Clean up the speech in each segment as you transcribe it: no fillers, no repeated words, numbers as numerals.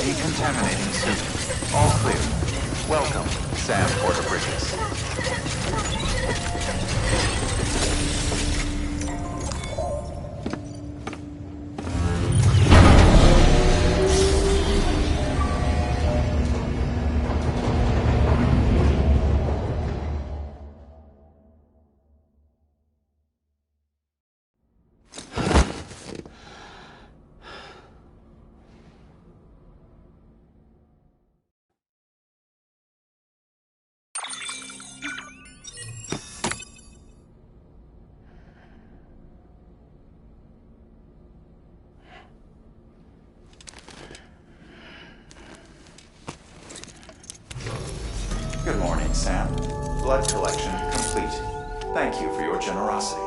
Decontaminating suit. All clear. Welcome, Sam Porter Bridges. Good morning, Sam. Blood collection complete. Thank you for your generosity.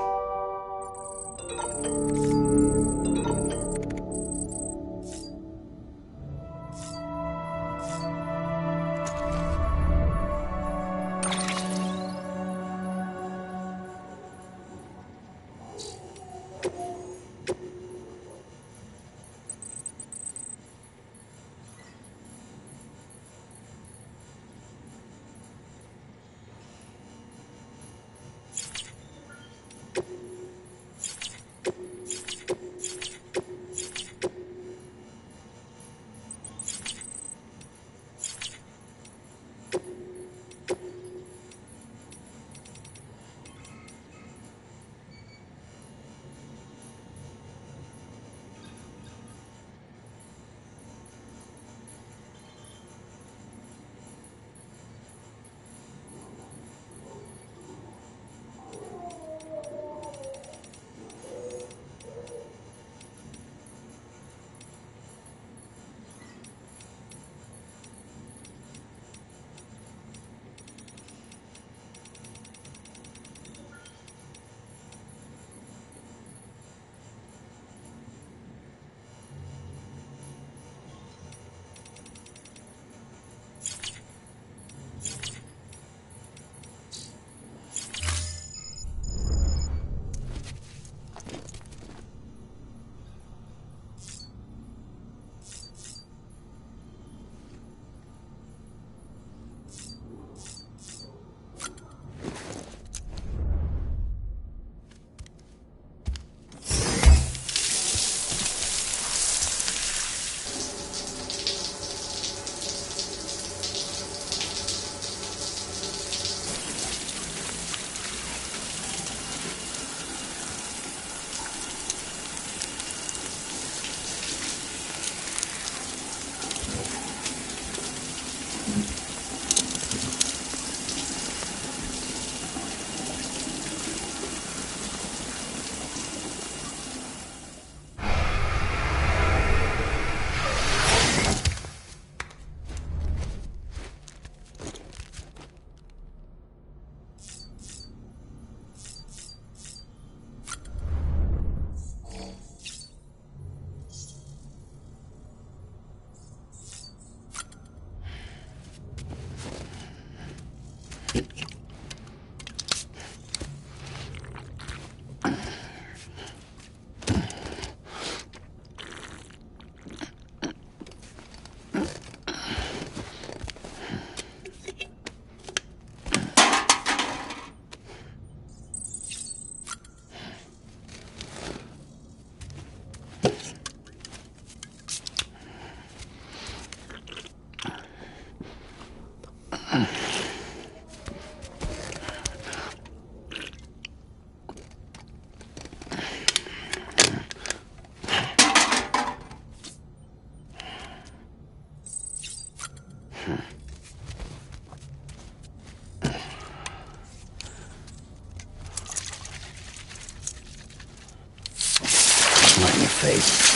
Right in your face.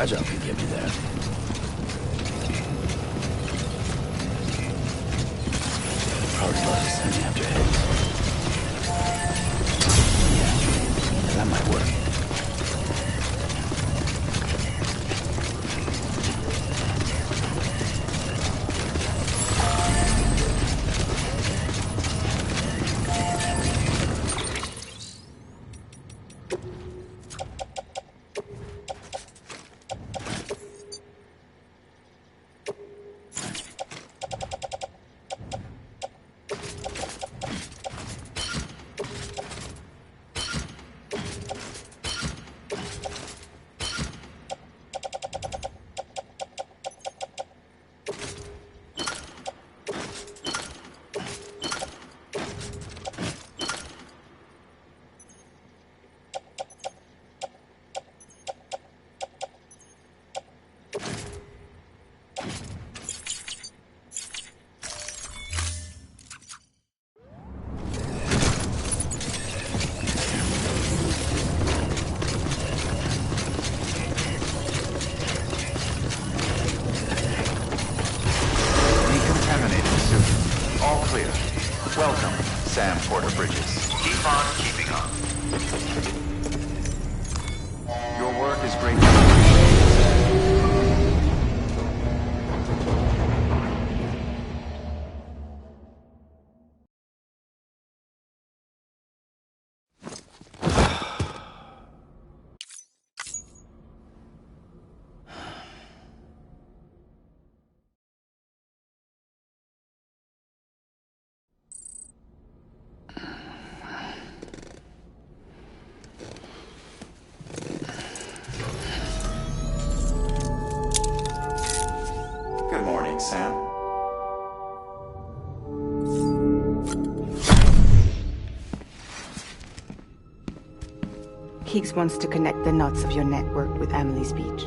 Fragile can get me there. Probably love to send me after Hades. Yeah, that might work. Welcome, Sam Porter Bridges. Keep on keeping on. Your work is greatly appreciated. Good morning, Sam. Higgs wants to connect the knots of your network with Amelie's beach.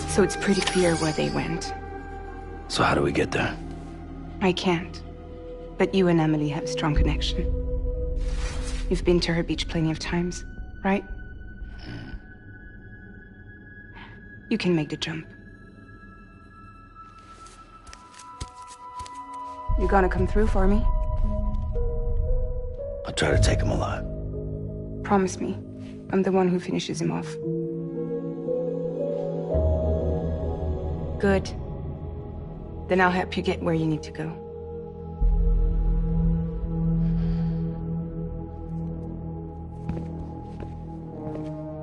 So it's pretty clear where they went. So how do we get there? I can't. But you and Emily have a strong connection. You've been to her beach plenty of times, right? You can make the jump. You gonna come through for me? I'll try to take him alive. Promise me. I'm the one who finishes him off. Good. Then I'll help you get where you need to go.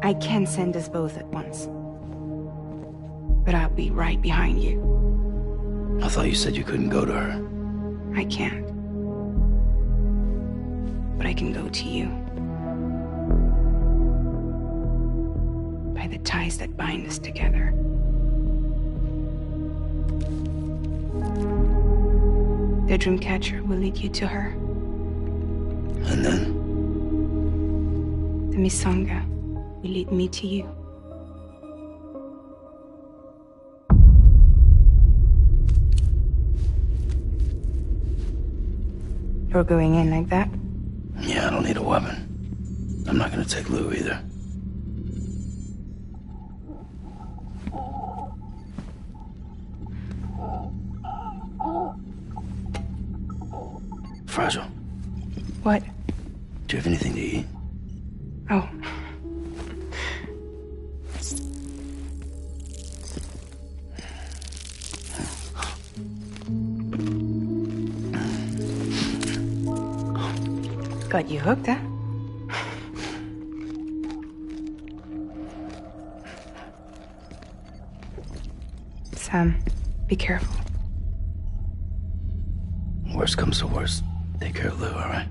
I can send us both at once. But I'll be right behind you. I thought you said you couldn't go to her. I can't. But I can go to you. By the ties that bind us together. The Dreamcatcher will lead you to her. And then? The Misanga will lead me to you. You're going in like that? Yeah, I don't need a weapon. I'm not gonna take Lou either. Fragile. What? Do you have anything to eat? Oh. Got you hooked, huh? Sam, be careful. Worst comes to worst. Take care of Lou, all right?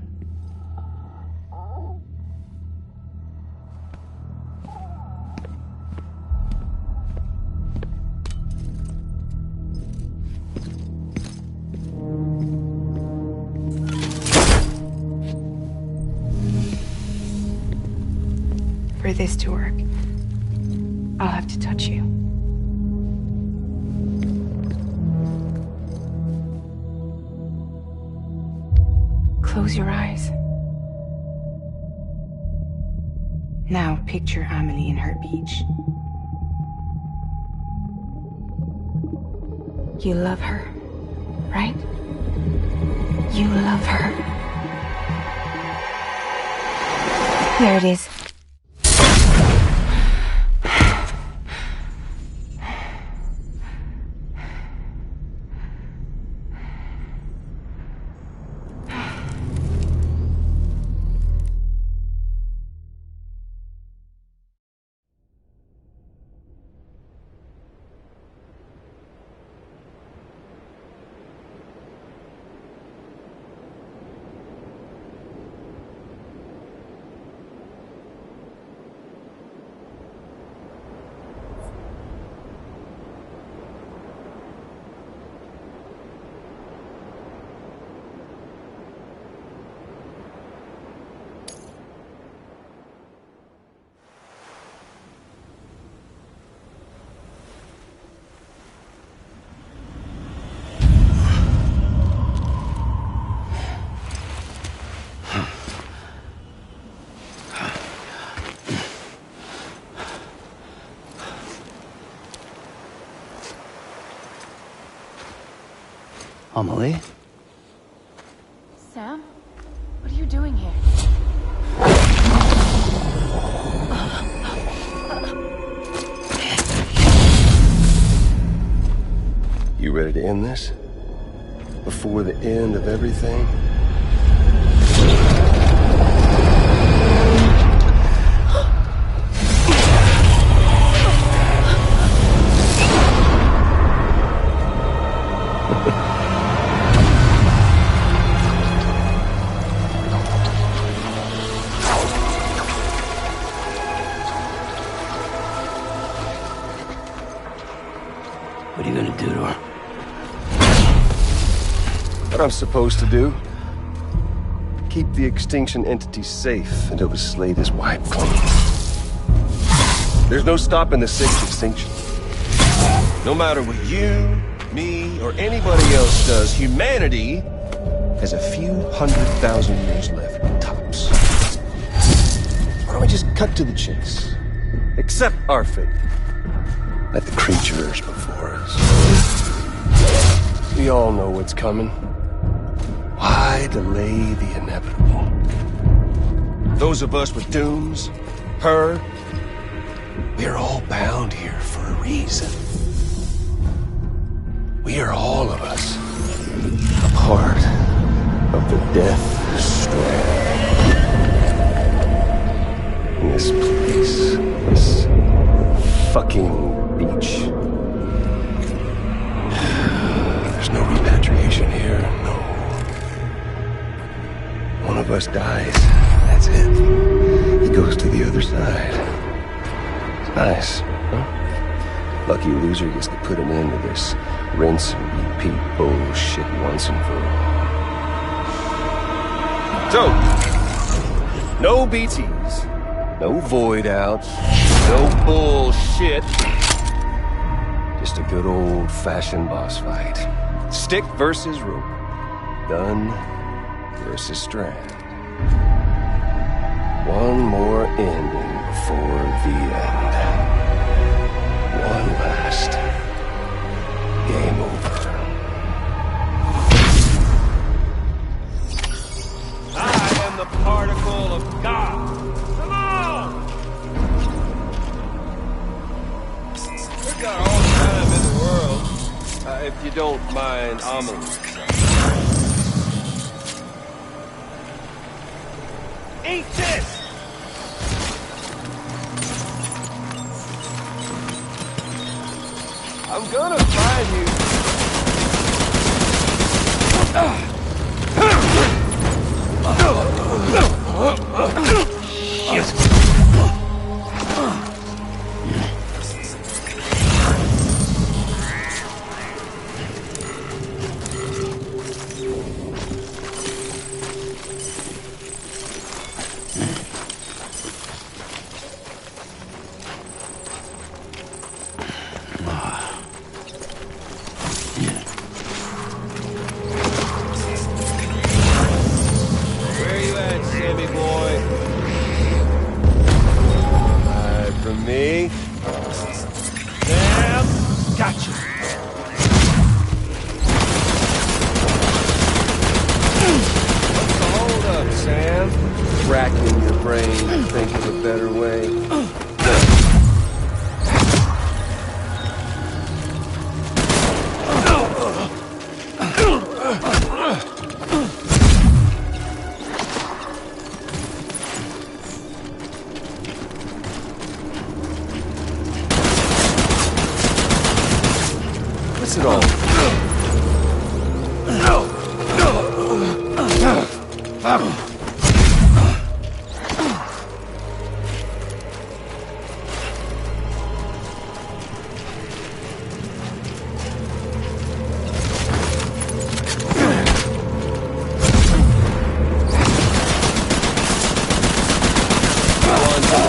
For this to work, I'll have to touch you. Close your eyes. Now picture Amelie in her beach. You love her, right? You love her. Here it is. Amelie? Sam? What are you doing here? You ready to end this? Before the end of everything? What are you gonna do to her? What I'm supposed to do? Keep the extinction entity safe until the slate is wiped clean. There's no stopping the sixth extinction. No matter what you, me, or anybody else does, humanity has a few 100,000 years left, tops. Why don't we just cut to the chase? Accept our fate. Like the creatures before us. We all know what's coming. Why delay the inevitable? Those of us with dooms, her, we are all bound here for a reason. We are all of us a part of the Death Strand. In this place, this fucking beach. There's no repatriation here, no. One of us dies, that's it. He goes to the other side. It's nice, huh? Lucky loser gets to put an end to this rinse and repeat bullshit once and for all. So, no BTs, no void outs, no bullshit. Just a good old-fashioned boss fight. Stick versus rope. Gun versus strand. One more ending before the end. One last game over. I am the particle of God. Come on! We've got all the time in the world, if you don't mind omelets. Eat this! I'm gonna find you. racking your brain to think of a better way. What's it all?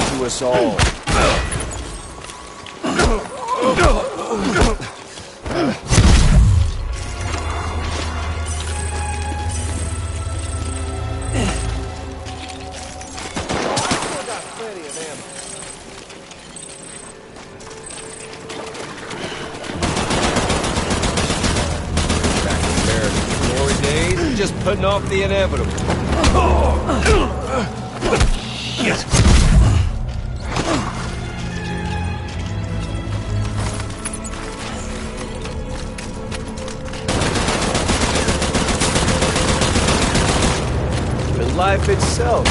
To us all. Just putting off the inevitable. Shit. And life itself.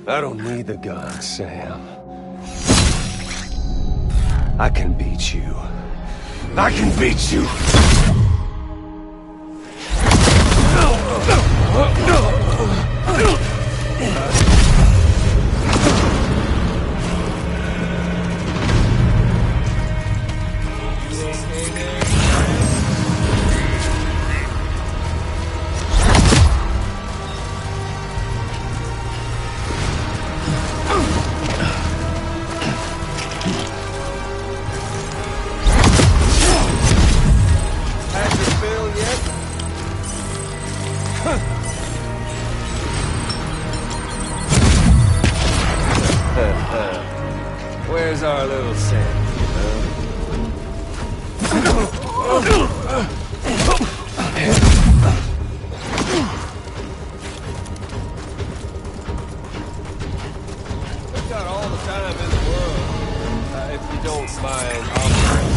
I don't need the gun, Sam. I can beat you. I can beat you! Where's our little Sam? We've got all the time in the world, if you don't mind offering.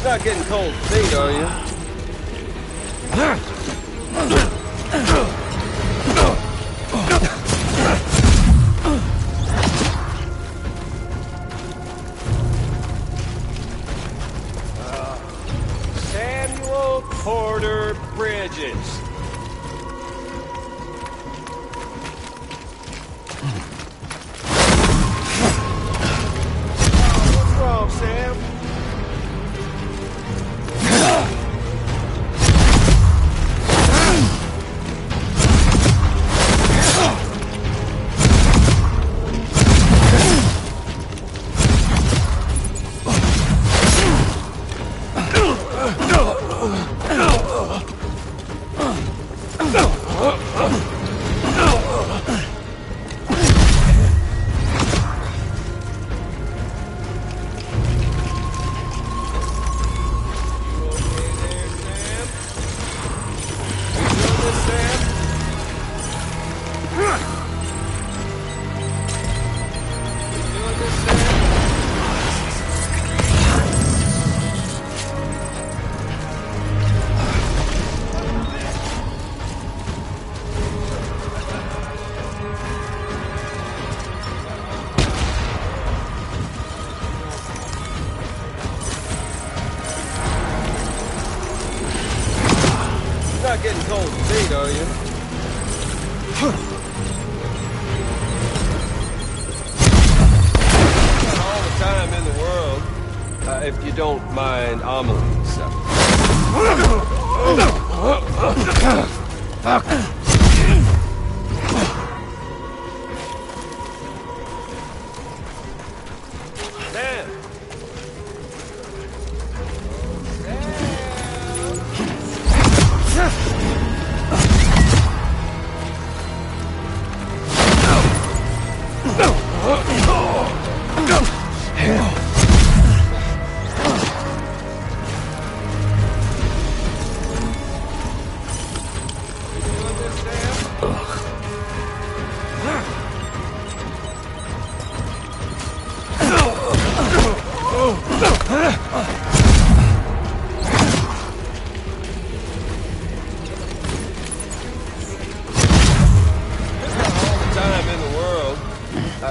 Not getting cold feet, are you? Samuel Porter Bridges. What's wrong, Sam? cold feet, are you? Got all the time in the world, if you don't mind omelets. Sam!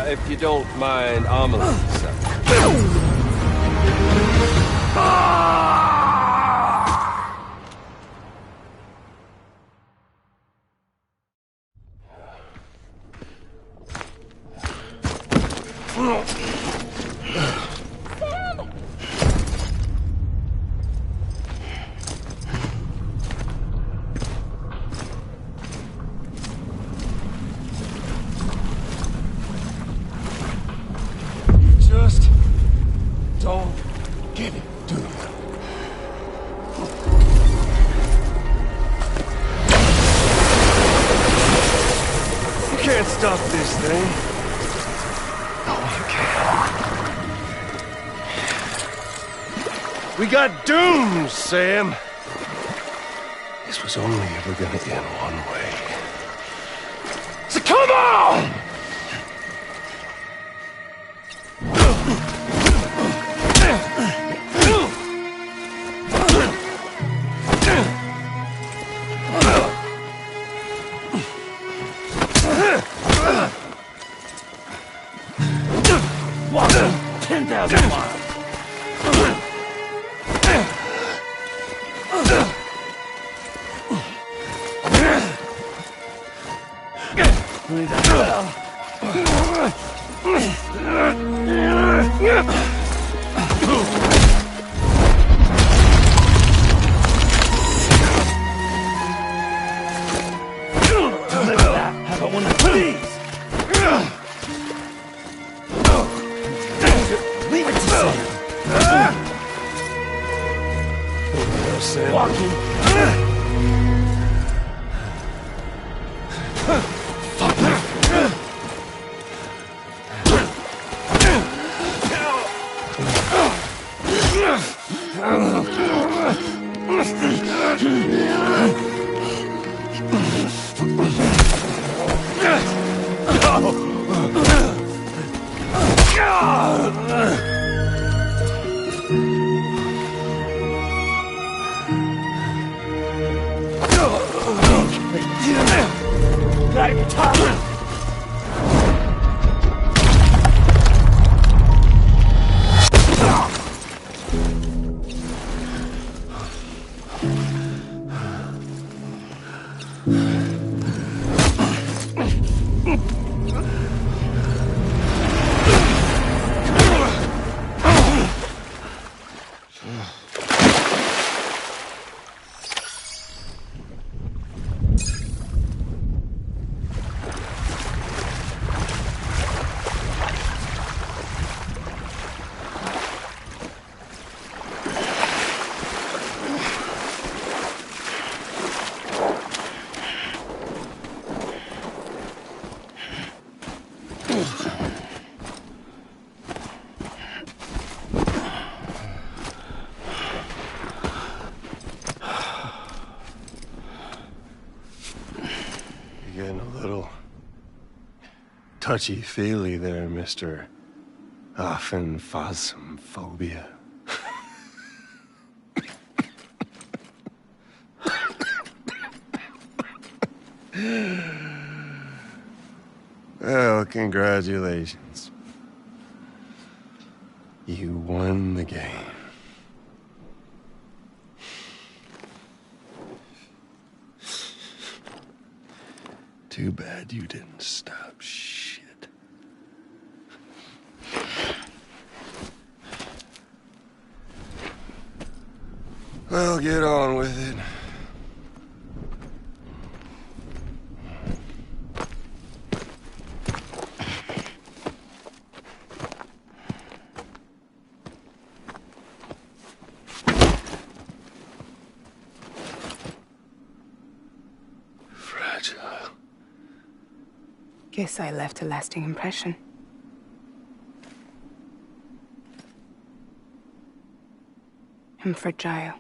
If you don't mind omelets. Just don't get it, do you? You can't stop this thing. No, you can't. We got doomed, Sam. This was only ever gonna end one way. So come on! Walk 10,000 miles. How about one of these? Leave it to Sam. Walking. Gotta get tough. You're getting a little touchy-feely there, Mr. Phasmophobia. Well, congratulations. You won the game. Too bad you didn't stop shit. Well, get on with it. Fragile. Guess I left a lasting impression. I'm fragile.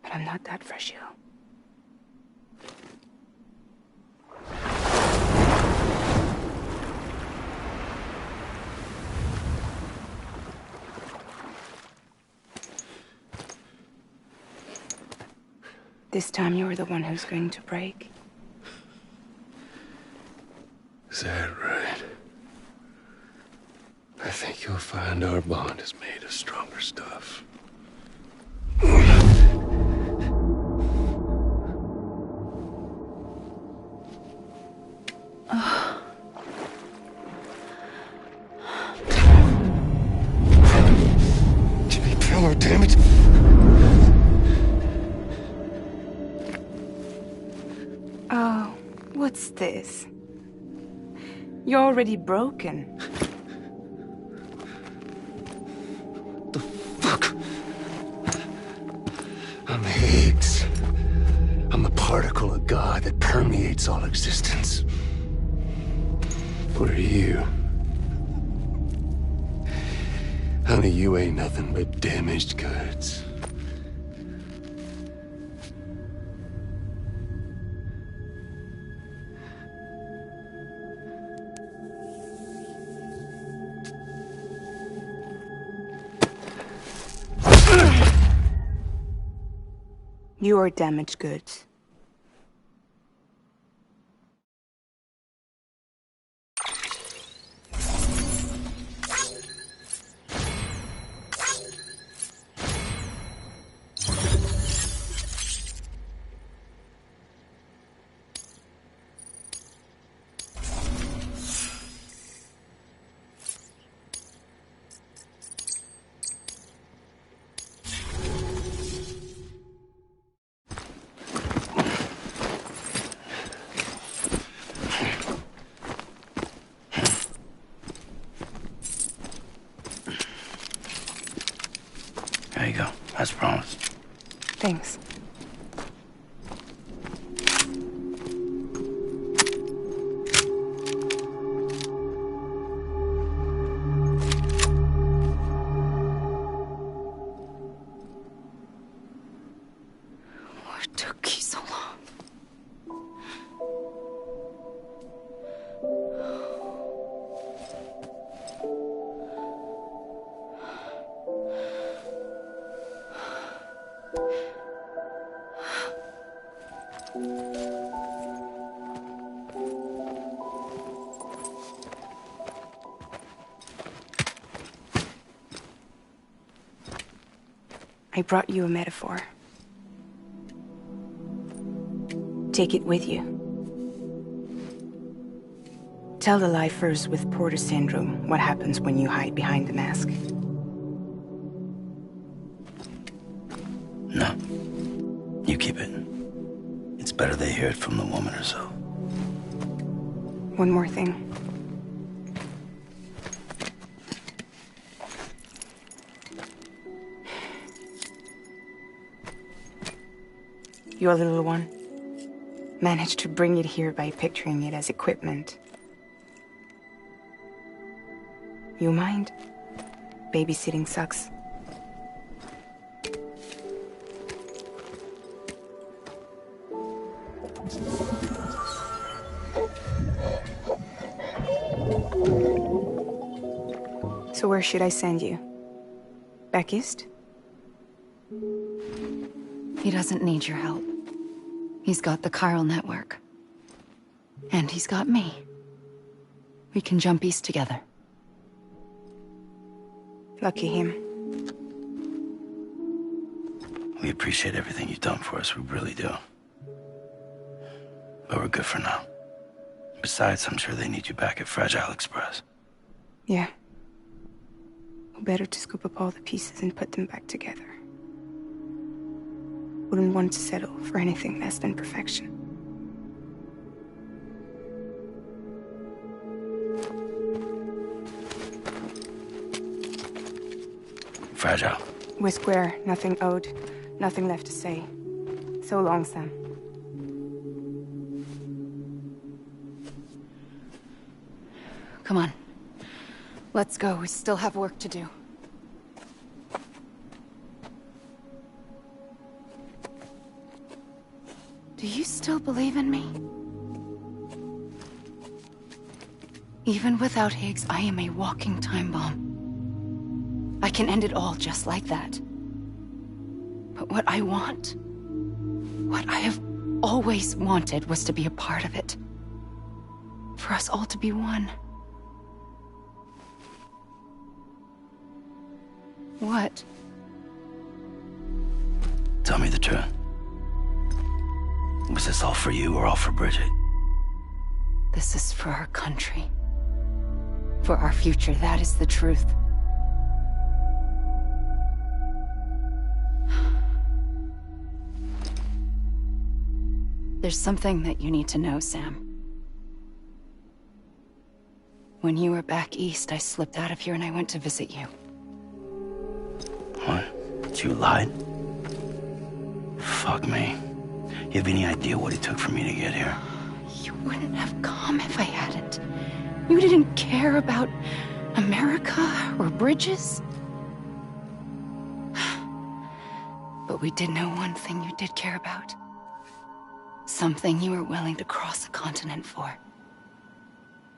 But I'm not that fragile. This time you're the one who's going to break. Is that right? I think you'll find our bond is made of stronger stuff. Jimmy Pillar, damn it! Oh, what's this? You're already broken. The fuck? I'm Higgs. I'm the particle of God that permeates all existence. What are you? Honey, you ain't nothing but damaged goods. You are damaged goods. There you go, as promised. Thanks. What took you so long? I brought you a metaphor. Take it with you. Tell the lifers with Porter syndrome what happens when you hide behind the mask. No. You keep it. It's better they hear it from the woman herself. One more thing. Your little one managed to bring it here by picturing it as equipment. You mind? Babysitting sucks. So where should I send you? Back east? He doesn't need your help. He's got the chiral network. And he's got me. We can jump east together. Lucky him. We appreciate everything you've done for us, we really do. But we're good for now. Besides, I'm sure they need you back at Fragile Express. Yeah. Better to scoop up all the pieces and put them back together. Wouldn't want to settle for anything less than perfection. Fragile. We're square, nothing owed, nothing left to say. So long, Sam. Come on. Let's go. We still have work to do. Do you still believe in me? Even without Higgs, I am a walking time bomb. I can end it all just like that. But what I want, what I have always wanted, was to be a part of it. For us all to be one. What? Tell me the truth. Was this all for you or all for Bridget? This is for our country. For our future, that is the truth. There's something that you need to know, Sam. When you were back east, I slipped out of here and I went to visit you. What? You lied? Fuck me. You have any idea what it took for me to get here? You wouldn't have come if I hadn't. You didn't care about America or bridges. But we did know one thing you did care about. Something you were willing to cross a continent for.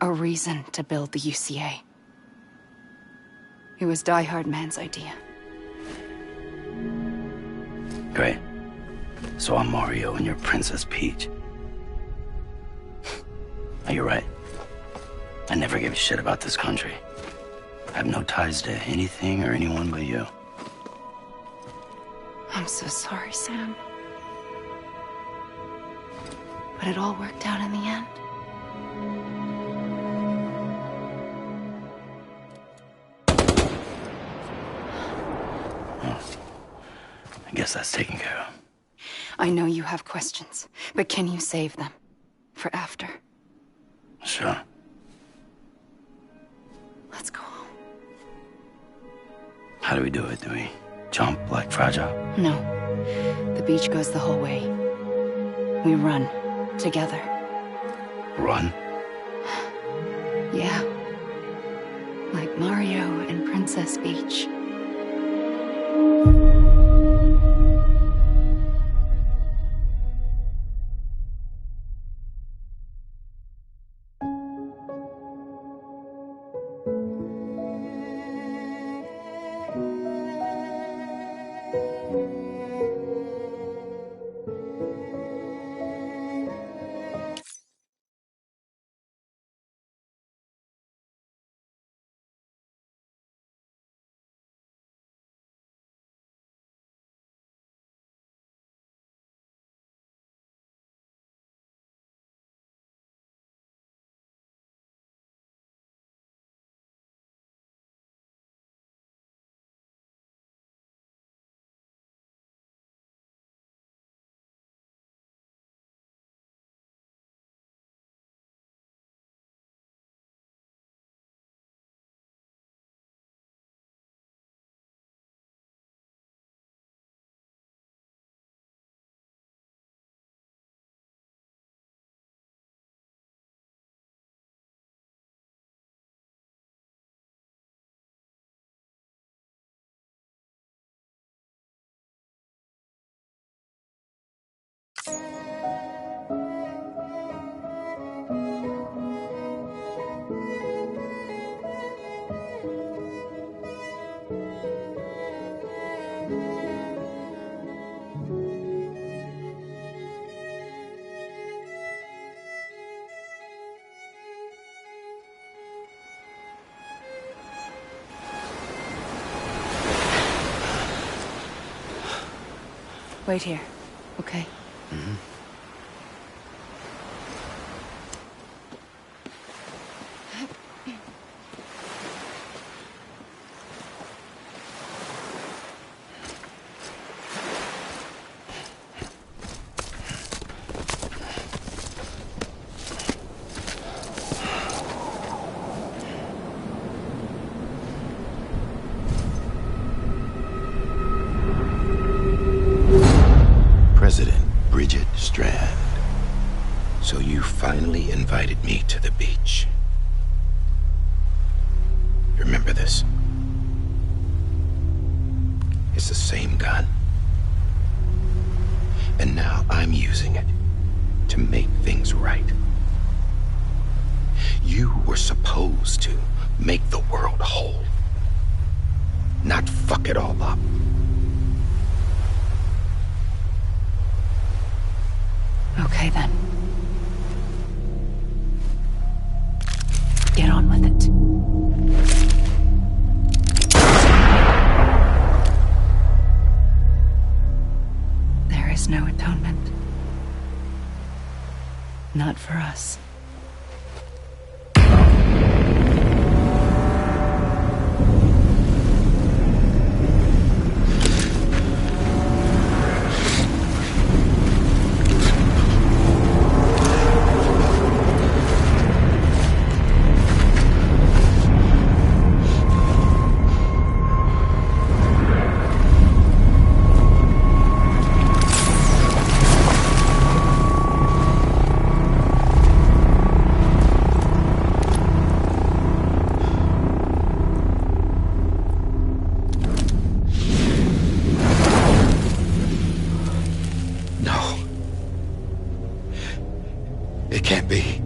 A reason to build the UCA. It was Die Hard Man's idea. Great. So I'm Mario and you're Princess Peach. You're right. I never gave a shit about this country. I have no ties to anything or anyone but you. I'm so sorry, Sam. But it all worked out in the end. Well, I guess that's taken care of. I know you have questions, but can you save them? For after? Sure. Let's go home. How do we do it? Do we jump like Fragile? No. The beach goes the whole way. We run. Together. Run? Yeah. Like Mario and Princess Peach. Wait here, okay? invited me to the beach. Remember this? It's the same gun. And now I'm using it to make things right. You were supposed to make the world whole, not fuck it all up. Okay, then. Get on with it. There is no atonement. Not for us. It can't be.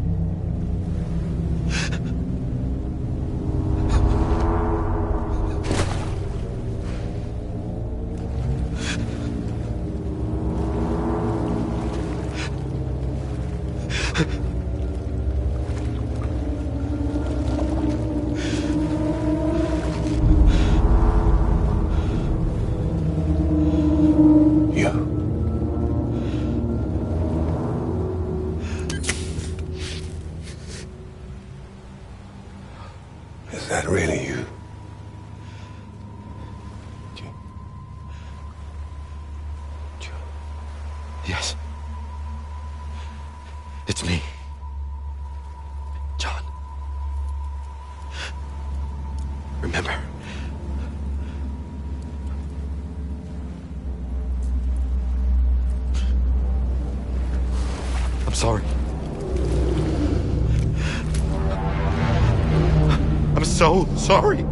Is that really you? Yes. It's me. John. Remember? I'm sorry. I'm so sorry.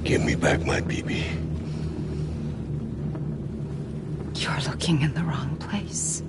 Give me back my BB. You're looking in the wrong place.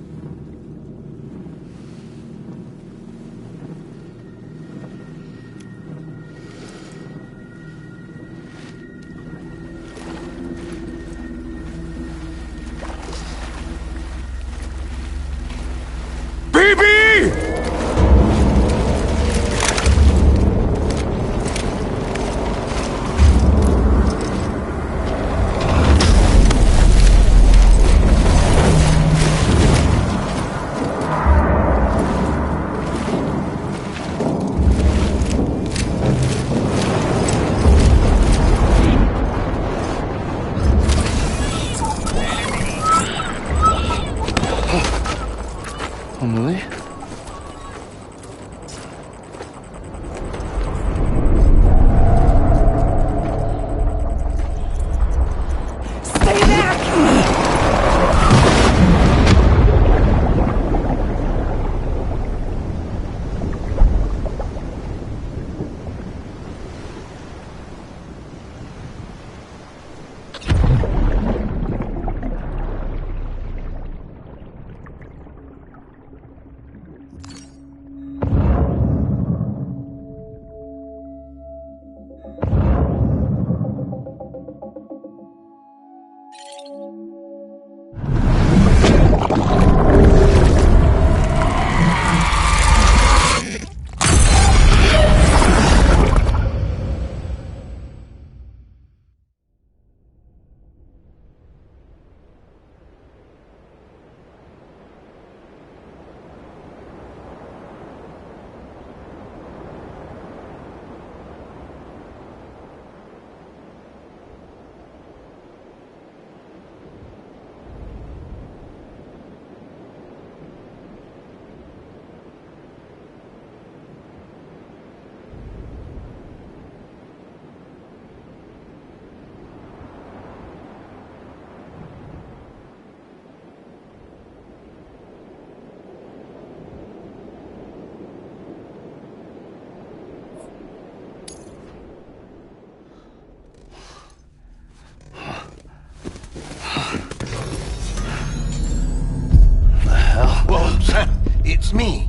me.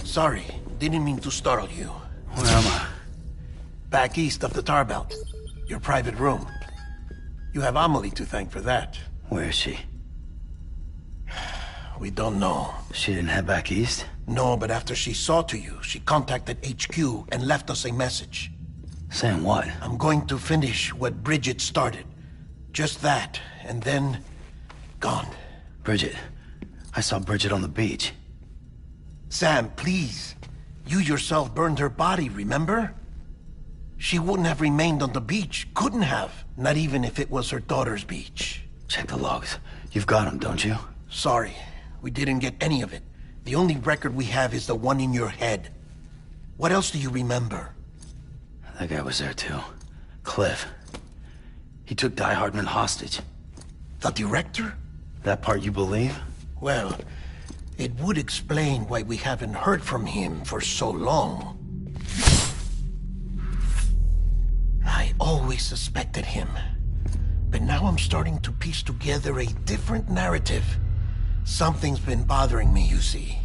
Sorry, didn't mean to startle you. Where am I? Back east of the tar belt. Your private room. You have Amelie to thank for that. Where is she? We don't know. She didn't head back east? No, but after she saw to you, she contacted HQ and left us a message. Saying what? I'm going to finish what Bridget started. Just that, and then... gone. Bridget. I saw Bridget on the beach. Sam, please. You yourself burned her body, remember? She wouldn't have remained on the beach. Couldn't have. Not even if it was her daughter's beach. Check the logs. You've got them, don't you? Sorry. We didn't get any of it. The only record we have is the one in your head. What else do you remember? That guy was there too. Cliff. He took Die Hardman hostage. The director? That part you believe? Well, it would explain why we haven't heard from him for so long. I always suspected him. But now I'm starting to piece together a different narrative. Something's been bothering me, you see.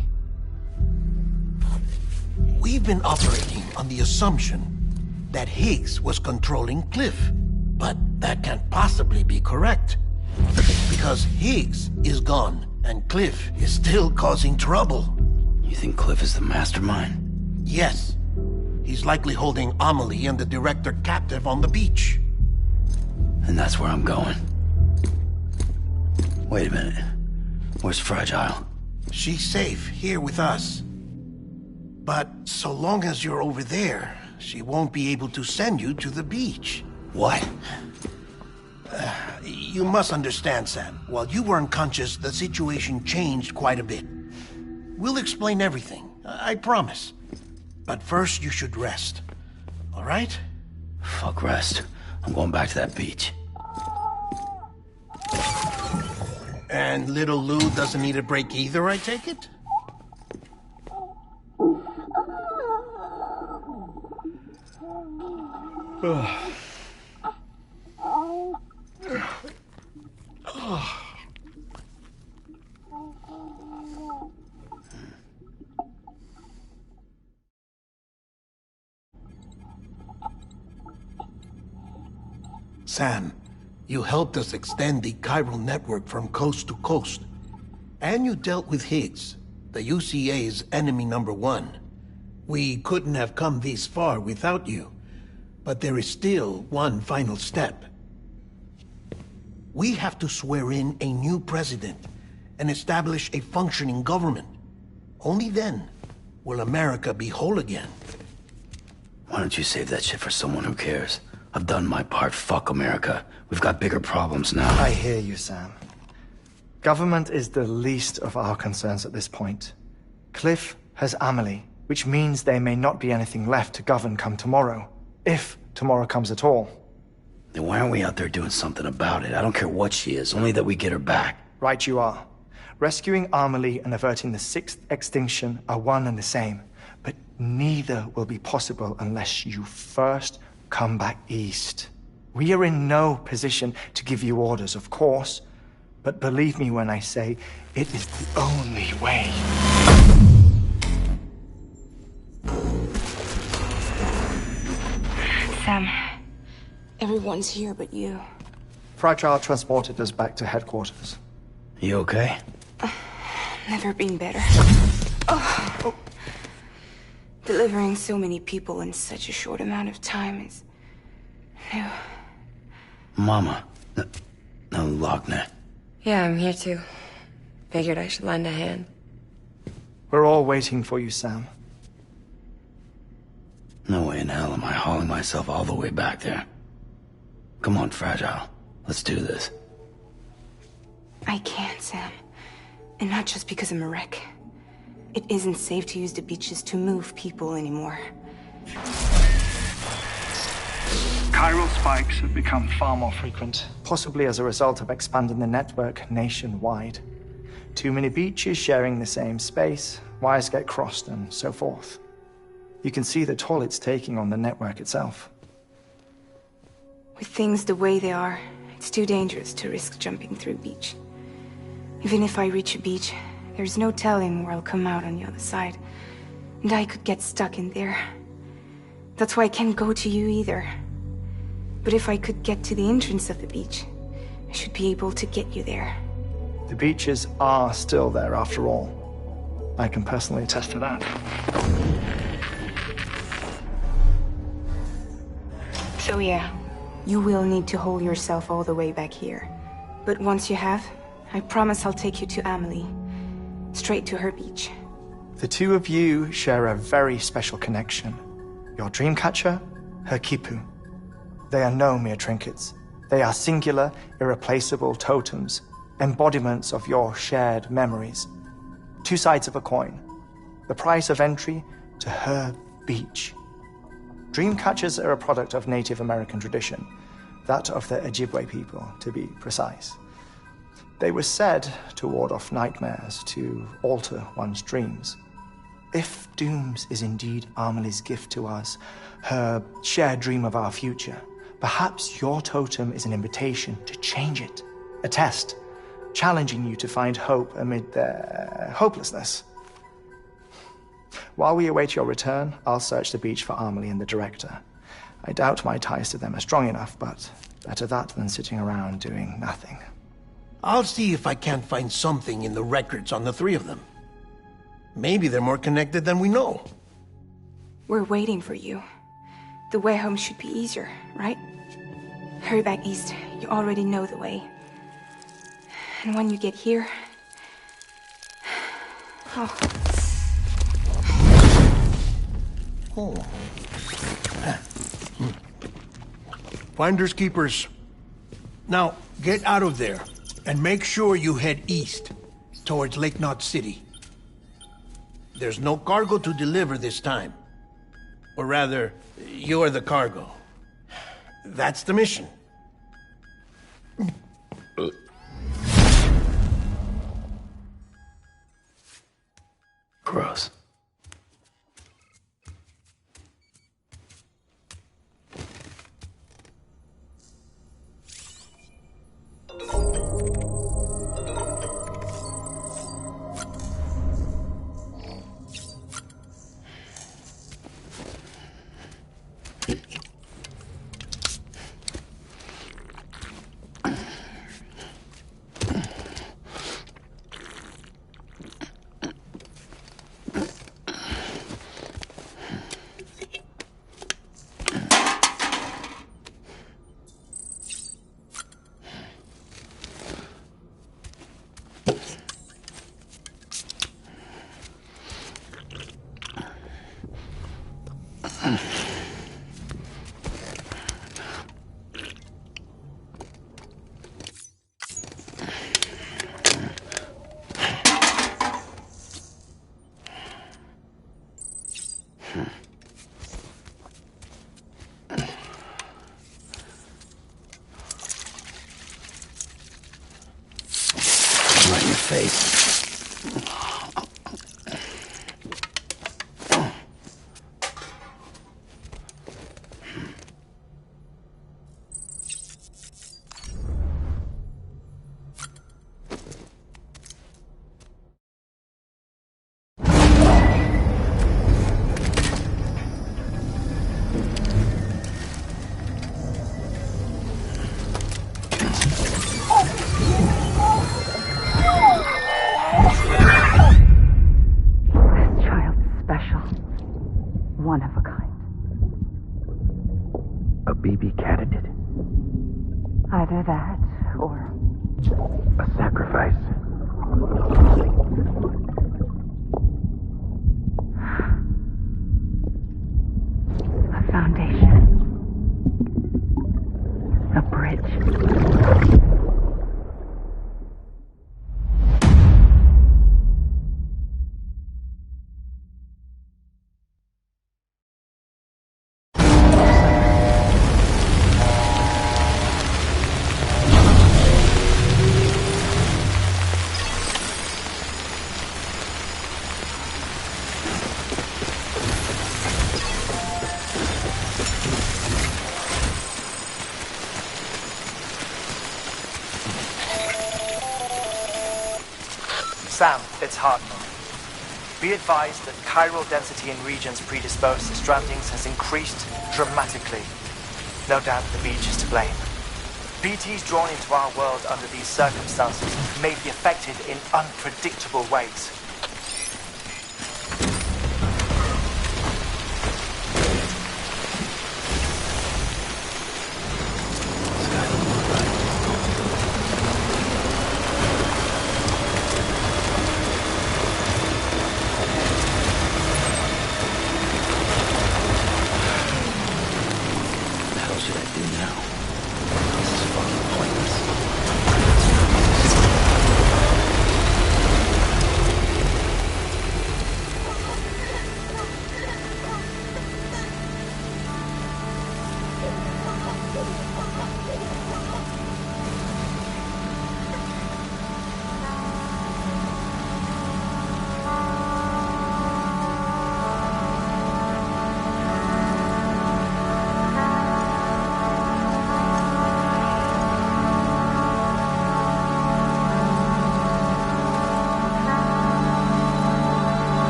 We've been operating on the assumption that Higgs was controlling Cliff. But that can't possibly be correct. Because Higgs is gone, and Cliff is still causing trouble. You think Cliff is the mastermind? Yes. He's likely holding Amelie and the director captive on the beach. And that's where I'm going. Wait a minute. Where's Fragile? She's safe, here with us. But so long as you're over there, she won't be able to send you to the beach. What? You must understand, Sam. While you were unconscious, the situation changed quite a bit. We'll explain everything, I promise. But first, you should rest. All right? Fuck rest. I'm going back to that beach. And little Lou doesn't need a break either, I take it? Sam, you helped us extend the chiral network from coast to coast. And you dealt with Higgs, the UCA's enemy number one. We couldn't have come this far without you. But there is still one final step. We have to swear in a new president and establish a functioning government. Only then will America be whole again. Why don't you save that shit for someone who cares? I've done my part. Fuck America. We've got bigger problems now. I hear you, Sam. Government is the least of our concerns at this point. Cliff has Amelie, which means there may not be anything left to govern come tomorrow. If tomorrow comes at all. Then why aren't we out there doing something about it? I don't care what she is, only that we get her back. Right you are. Rescuing Amelie and averting the sixth extinction are one and the same. But neither will be possible unless you first come back east. We are in no position to give you orders, of course. But believe me when I say, it is the only way. Sam, everyone's here but you. Fragile transported us back to headquarters. You okay? Never been better. Oh. Delivering so many people in such a short amount of time is new. Mama. No, Lochner. Yeah, I'm here too. Figured I should lend a hand. We're all waiting for you, Sam. No way in hell am I hauling myself all the way back there. Come on, Fragile. Let's do this. I can't, Sam. And not just because I'm a wreck. It isn't safe to use the beaches to move people anymore. Chiral spikes have become far more frequent. Possibly as a result of expanding the network nationwide. Too many beaches sharing the same space, wires get crossed, and so forth. You can see the toll it's taking on the network itself. With things the way they are, it's too dangerous to risk jumping through a beach. Even if I reach a beach, There's no telling where I'll come out on the other side. And I could get stuck in there. That's why I can't go to you either. But if I could get to the entrance of the beach, I should be able to get you there. The beaches are still there after all. I can personally attest to that. So yeah, you will need to hold yourself all the way back here. But once you have, I promise I'll take you to Amelie. Straight to her beach. The two of you share a very special connection. Your dreamcatcher, her quipu. They are no mere trinkets. They are singular, irreplaceable totems, embodiments of your shared memories. Two sides of a coin. The price of entry to her beach. Dreamcatchers are a product of Native American tradition, that of the Ojibwe people, to be precise. They were said to ward off nightmares, to alter one's dreams. If Dooms is indeed Amelie's gift to us, her shared dream of our future, perhaps your totem is an invitation to change it. A test, challenging you to find hope amid their hopelessness. While we await your return, I'll search the beach for Amelie and the director. I doubt my ties to them are strong enough, but better that than sitting around doing nothing. I'll see if I can't find something in the records on the three of them. Maybe they're more connected than we know. We're waiting for you. The way home should be easier, right? Hurry back east. You already know the way. And when you get here... Oh. Oh. Finders keepers. Now, get out of there. And make sure you head east, towards Lake Knot City. There's no cargo to deliver this time. Or rather, you're the cargo. That's the mission. Gross. Right in your face. One of a kind. A BB candidate. Either that, or... a sacrifice. A foundation. A bridge. Sam, it's Hartnell. Be advised that chiral density in regions predisposed to strandings has increased dramatically. No doubt the beach is to blame. BTs drawn into our world under these circumstances may be affected in unpredictable ways.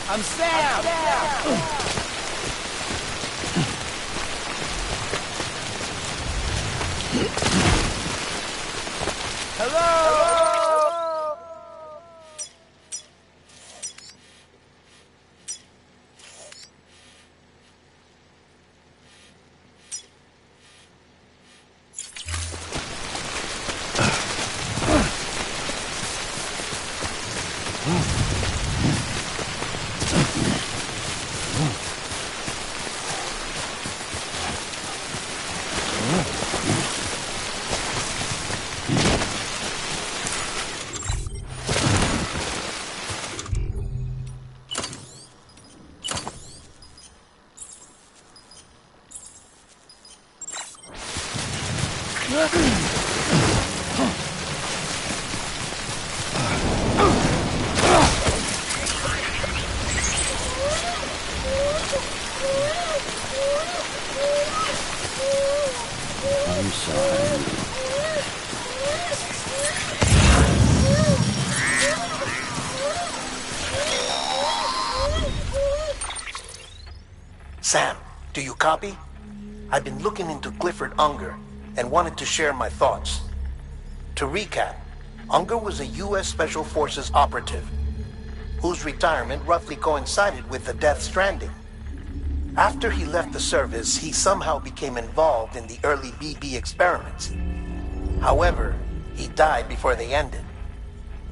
I'm Sam! Hello! I'm sorry. Sam, do you copy? I've been looking into Clifford Unger and wanted to share my thoughts. To recap, Unger was a U.S. Special Forces operative whose retirement roughly coincided with the Death Stranding. After he left the service, he somehow became involved in the early BB experiments. However, he died before they ended.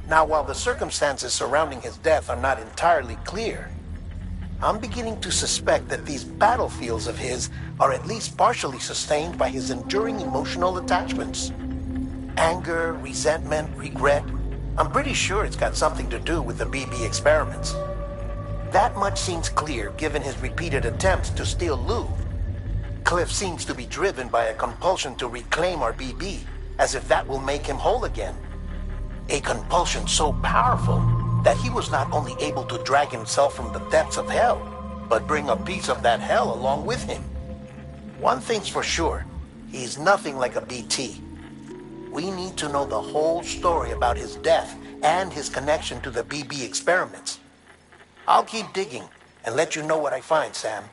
Now, while the circumstances surrounding his death are not entirely clear, I'm beginning to suspect that these battlefields of his are at least partially sustained by his enduring emotional attachments. Anger, resentment, regret. I'm pretty sure it's got something to do with the BB experiments. That much seems clear given his repeated attempts to steal Lou. Cliff seems to be driven by a compulsion to reclaim our BB, as if that will make him whole again. A compulsion so powerful that he was not only able to drag himself from the depths of hell, but bring a piece of that hell along with him. One thing's for sure, he's nothing like a BT. We need to know the whole story about his death and his connection to the BB experiments. I'll keep digging and let you know what I find, Sam.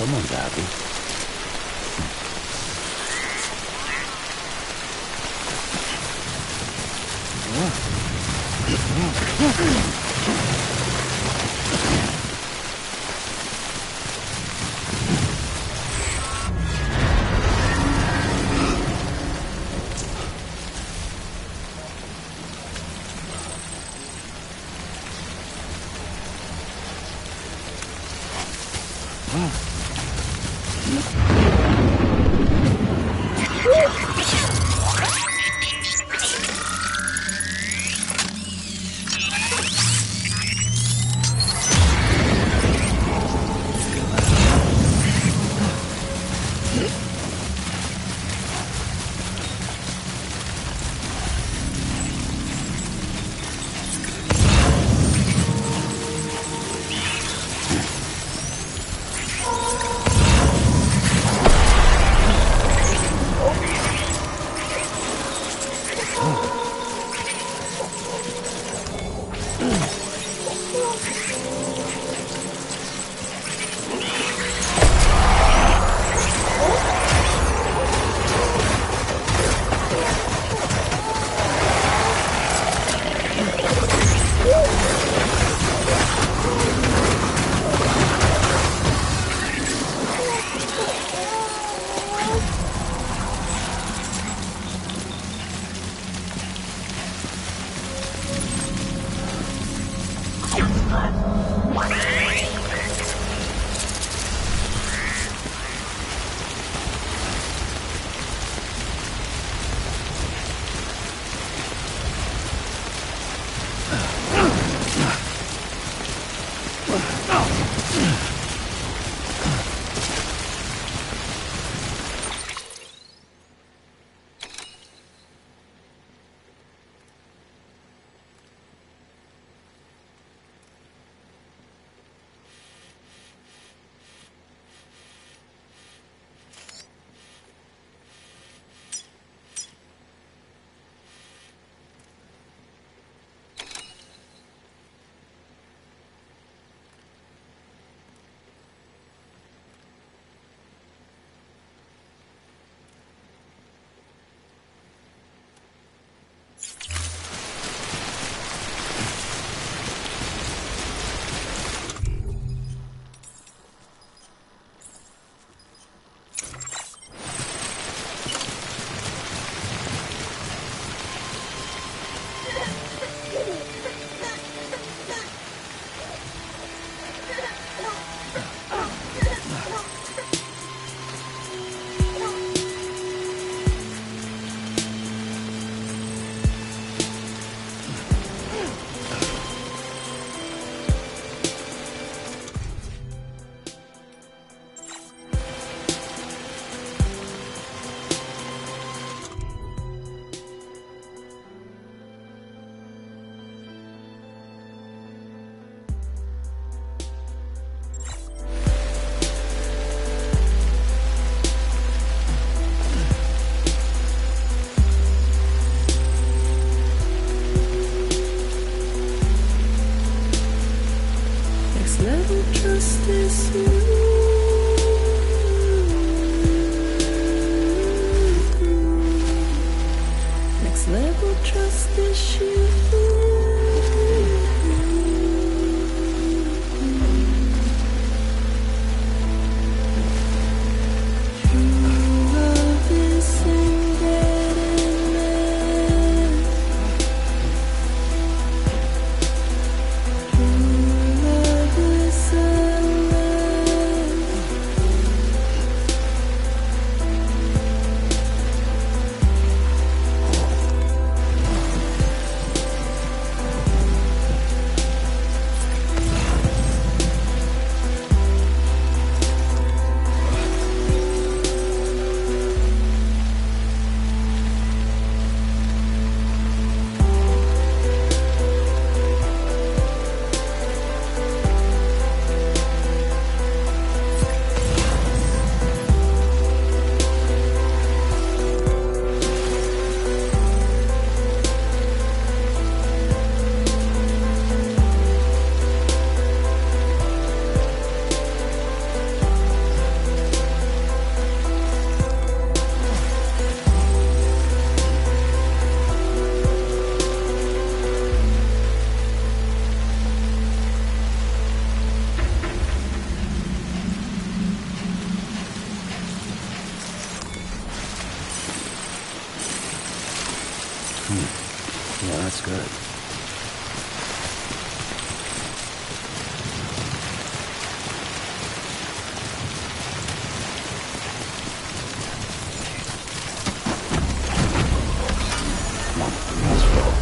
Someone's happy. Yeah, that's good. Come on, let's roll.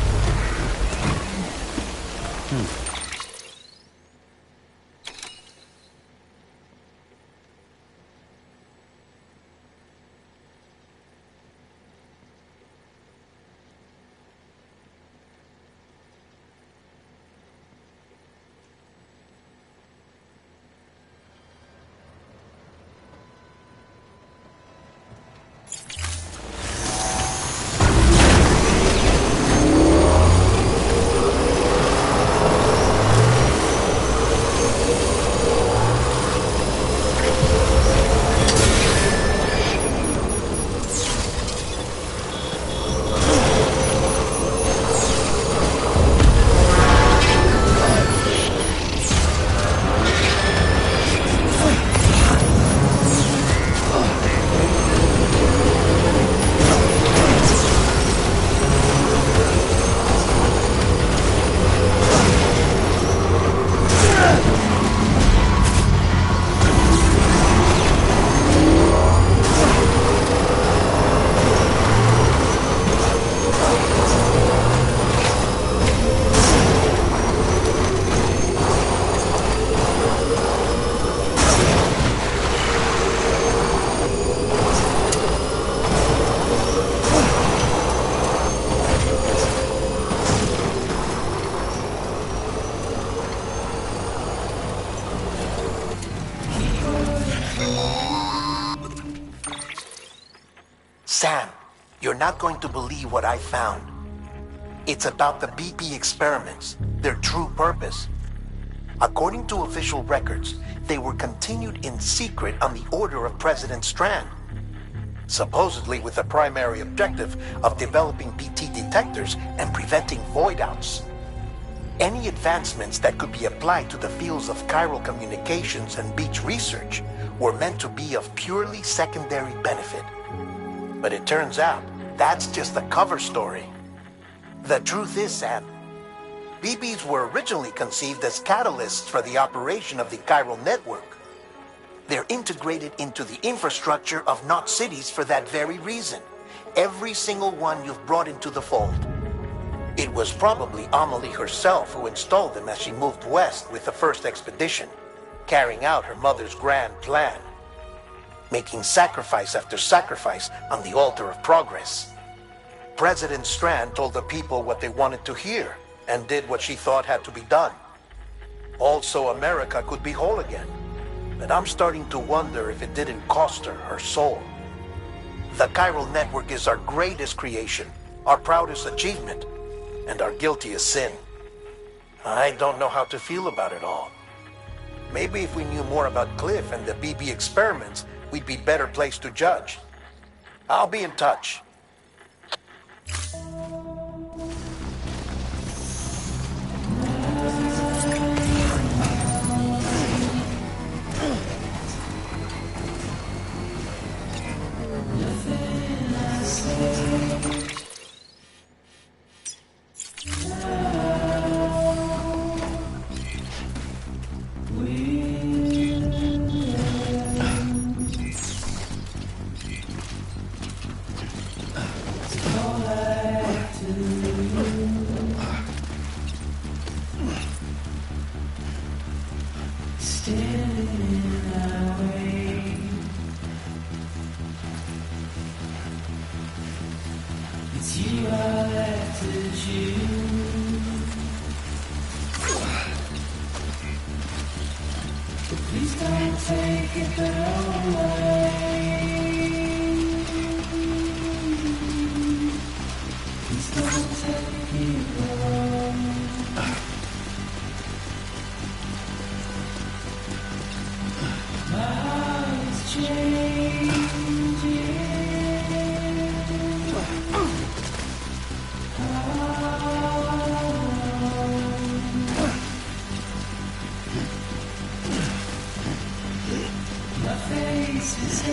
Sam, you're not going to believe what I found. It's about the BP experiments, their true purpose. According to official records, they were continued in secret on the order of President Strand, supposedly with the primary objective of developing BT detectors and preventing void-outs. Any advancements that could be applied to the fields of chiral communications and beach research were meant to be of purely secondary benefit. But it turns out, that's just the cover story. The truth is, Sam, BBs were originally conceived as catalysts for the operation of the chiral network. They're integrated into the infrastructure of Knot cities for that very reason. Every single one you've brought into the fold. It was probably Amelie herself who installed them as she moved west with the first expedition, carrying out her mother's grand plan, making sacrifice after sacrifice on the altar of progress. President Strand told the people what they wanted to hear and did what she thought had to be done. Also, America could be whole again. But I'm starting to wonder if it didn't cost her her soul. The chiral network is our greatest creation, our proudest achievement, and our guiltiest sin. I don't know how to feel about it all. Maybe if we knew more about Cliff and the BB experiments, we'd be better placed to judge. I'll be in touch. My face is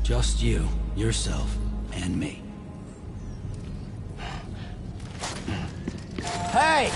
Just you, yourself, and me. Hey!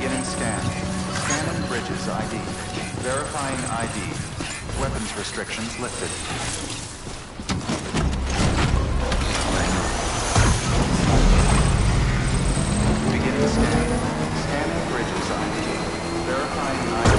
Beginning scan. Scanning bridges ID. Verifying ID. Weapons restrictions lifted. Beginning scan. Scanning bridges ID. Verifying ID.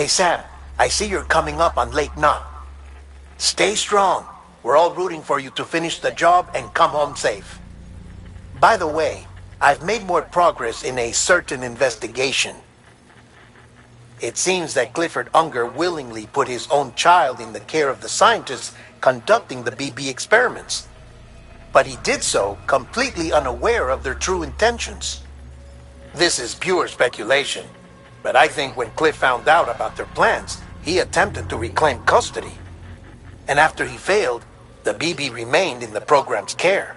Hey Sam, I see you're coming up on Lake Knot. Stay strong. We're all rooting for you to finish the job and come home safe. By the way, I've made more progress in a certain investigation. It seems that Clifford Unger willingly put his own child in the care of the scientists conducting the BB experiments. But he did so completely unaware of their true intentions. This is pure speculation, but I think when Cliff found out about their plans, he attempted to reclaim custody. And after he failed, the BB remained in the program's care.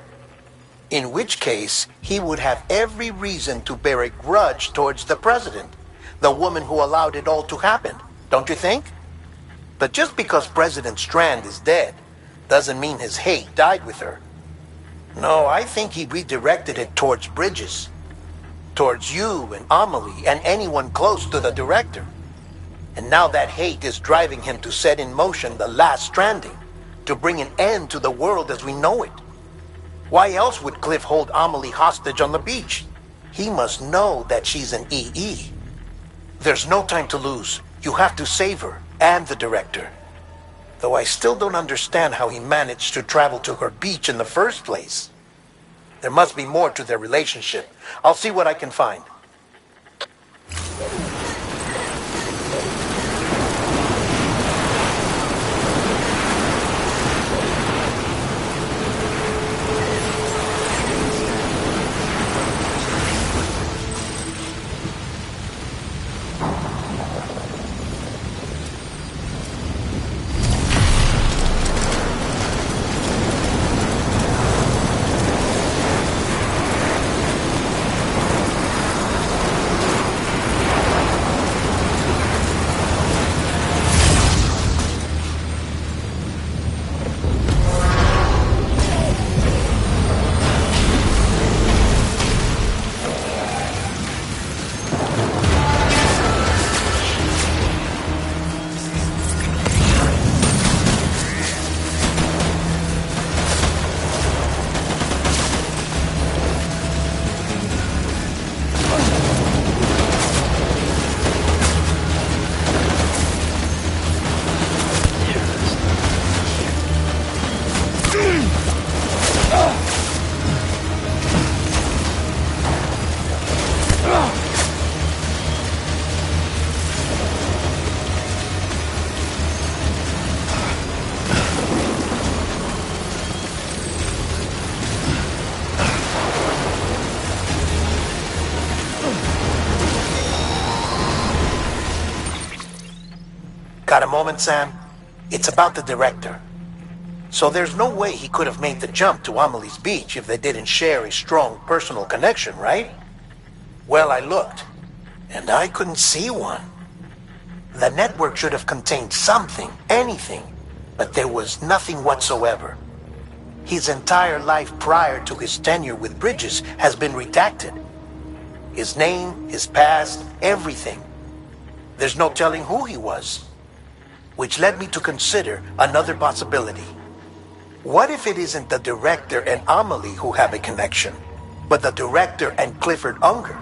In which case, he would have every reason to bear a grudge towards the president, the woman who allowed it all to happen, don't you think? But just because President Strand is dead, doesn't mean his hate died with her. No, I think he redirected it towards Bridges. Towards you and Amelie and anyone close to the director. And now that hate is driving him to set in motion the last stranding, to bring an end to the world as we know it. Why else would Cliff hold Amelie hostage on the beach? He must know that she's an EE. There's no time to lose. You have to save her and the director. Though I still don't understand how he managed to travel to her beach in the first place. There must be more to their relationship. I'll see what I can find. Got a moment, Sam? It's about the director. So there's no way he could have made the jump to Amelie's beach if they didn't share a strong personal connection, right? Well, I looked, and I couldn't see one. The network should have contained something, anything, but there was nothing whatsoever. His entire life prior to his tenure with Bridges has been redacted. His name, his past, everything. There's no telling who he was. which led me to consider another possibility. What if it isn't the director and Amelie who have a connection, but the director and Clifford Unger?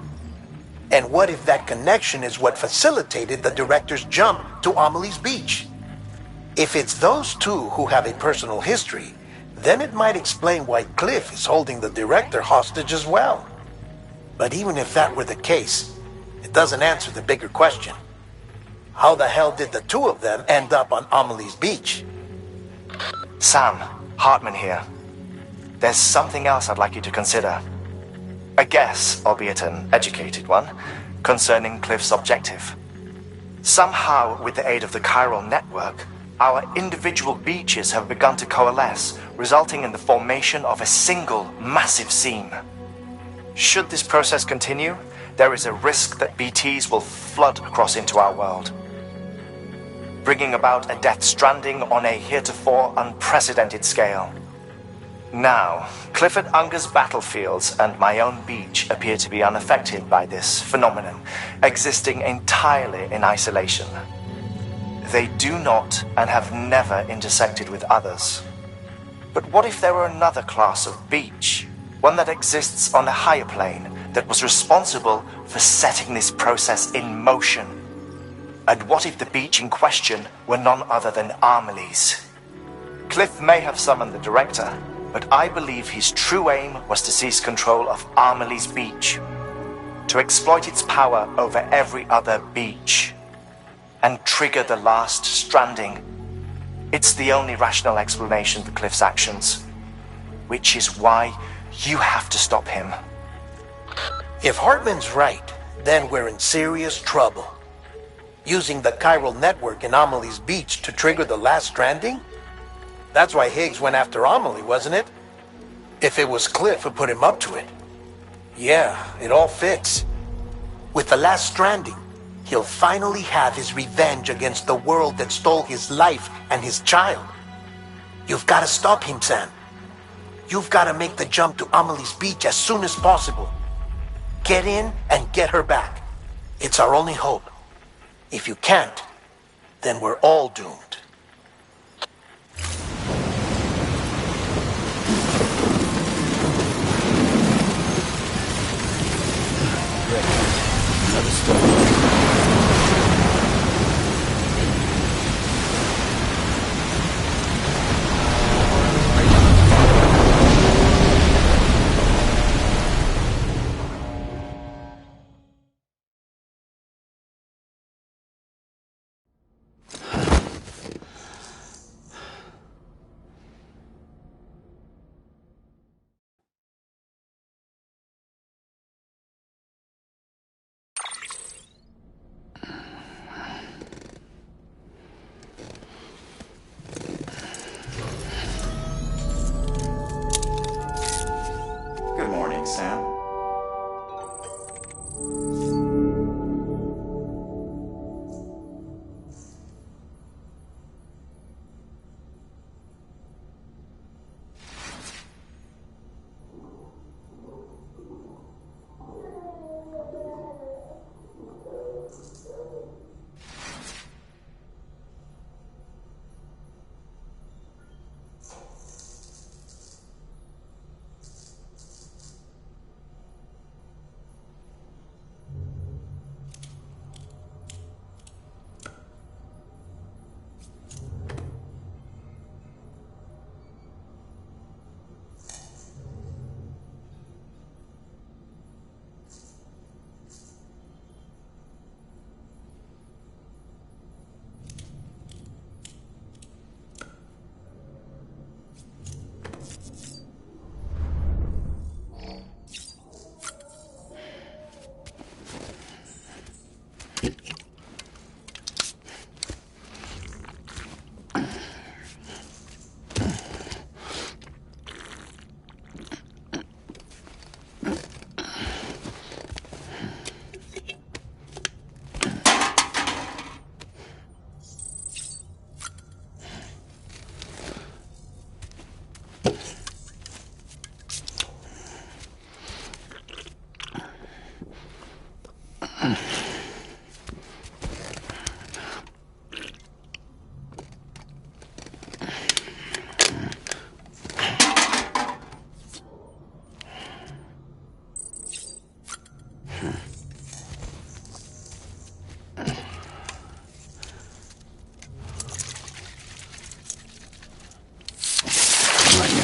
And what if that connection is what facilitated the director's jump to Amelie's beach? If it's those two who have a personal history, then it might explain why Cliff is holding the director hostage as well. But even if that were the case, it doesn't answer the bigger question. How the hell did the two of them end up on Amelie's beach? Sam, Hartman here. There's something else I'd like you to consider. A guess, albeit an educated one, concerning Cliff's objective. Somehow, with the aid of the chiral network, our individual beaches have begun to coalesce, resulting in the formation of a single massive seam. Should this process continue, there is a risk that BTs will flood across into our world, bringing about a death stranding on a heretofore unprecedented scale. Now, Clifford Unger's battlefields and my own beach appear to be unaffected by this phenomenon, existing entirely in isolation. They do not and have never intersected with others. But what if there were another class of beach, one that exists on a higher plane, that was responsible for setting this process in motion? And what if the beach in question were none other than Amelie's? Cliff may have summoned the director, but I believe his true aim was to seize control of Amelie's beach, to exploit its power over every other beach, and trigger the last stranding. It's the only rational explanation for Cliff's actions, which is why you have to stop him. If Hartman's right, then we're in serious trouble. Using the chiral network in Amelie's beach to trigger the last stranding? That's why Higgs went after Amelie, wasn't it? If it was Cliff who put him up to it. Yeah, it all fits. With the last stranding, he'll finally have his revenge against the world that stole his life and his child. You've got to stop him, Sam. You've got to make the jump to Amelie's beach as soon as possible. Get in and get her back. It's our only hope. If you can't, then we're all doomed. Another story.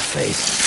face.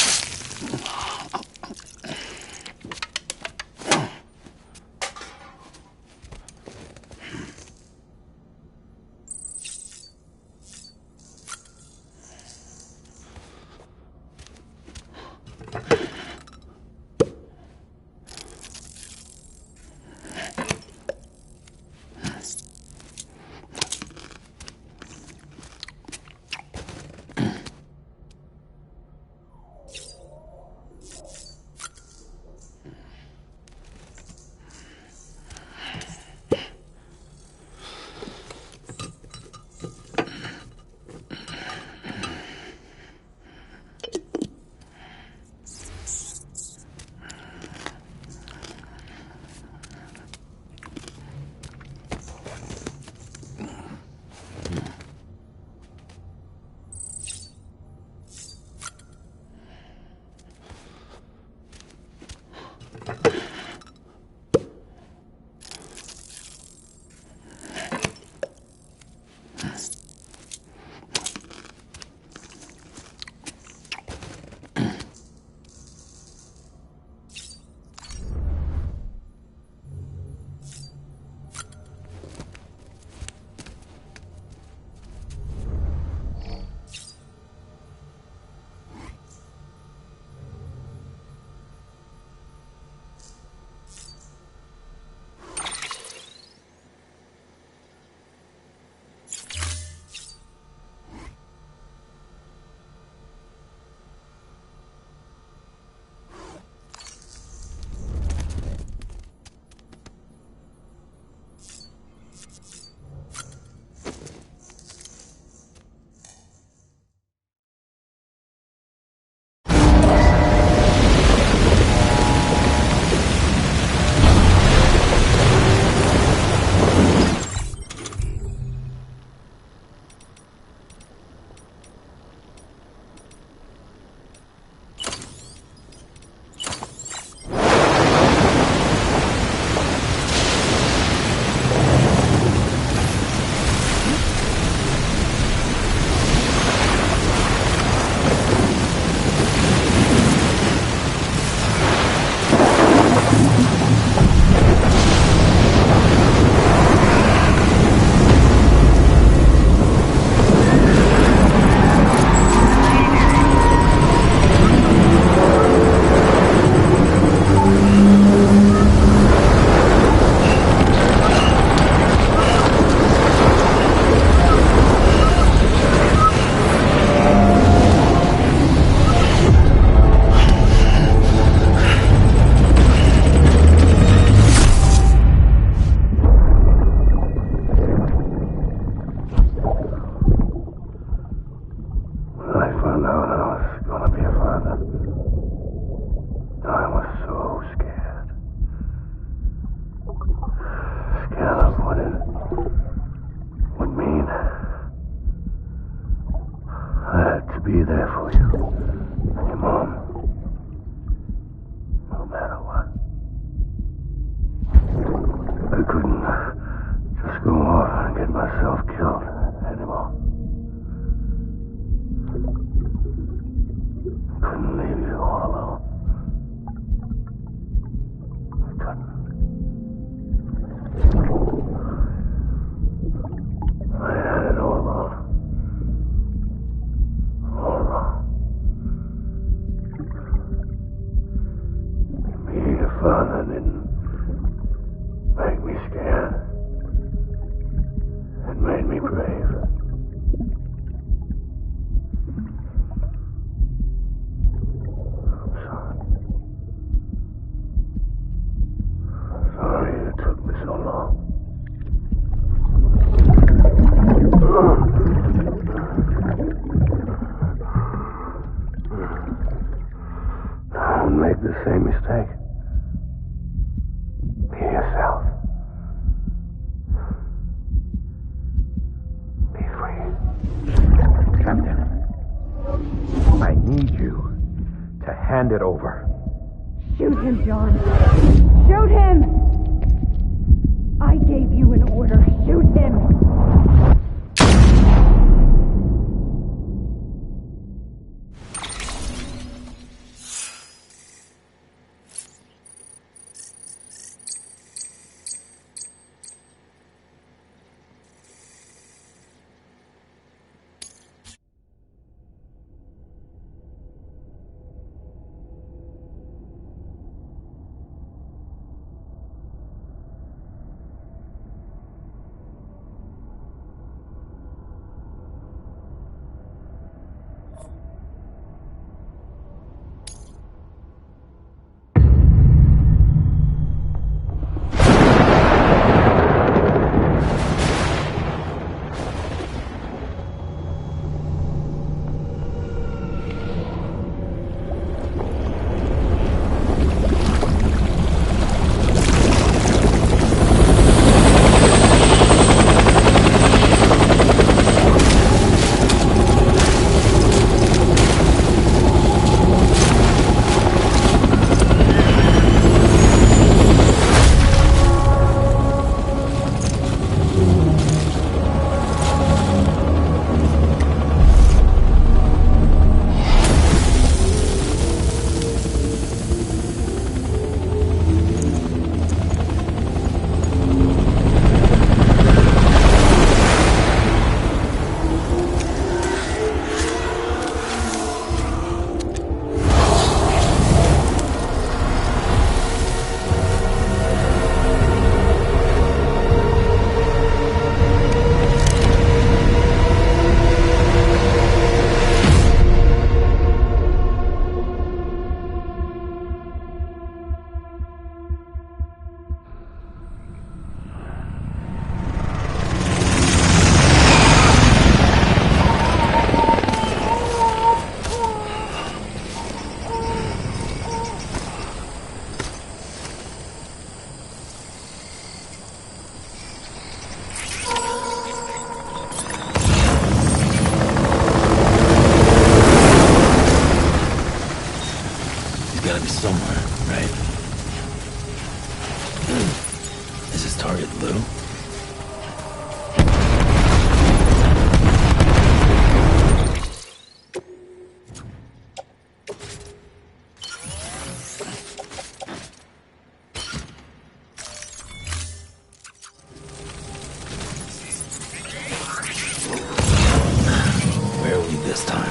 Be there for you. And your mom. No matter what. I couldn't just go off and get myself killed anymore. I couldn't leave you all alone. I couldn't. I had it all wrong. Father didn't make me scared. It made me brave. I'm sorry. I'm sorry it took me so long. Don't make the same mistake. Be yourself. Be free. Captain, I need you to hand it over. Shoot him, John. Shoot him! I gave you an order. Shoot him! somewhere, right? Is his target Lou? Where are we this time?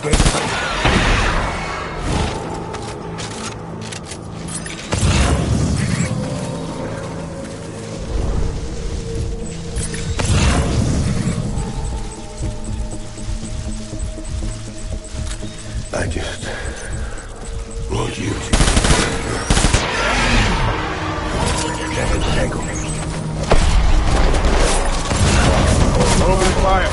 I just want you to... Open fire.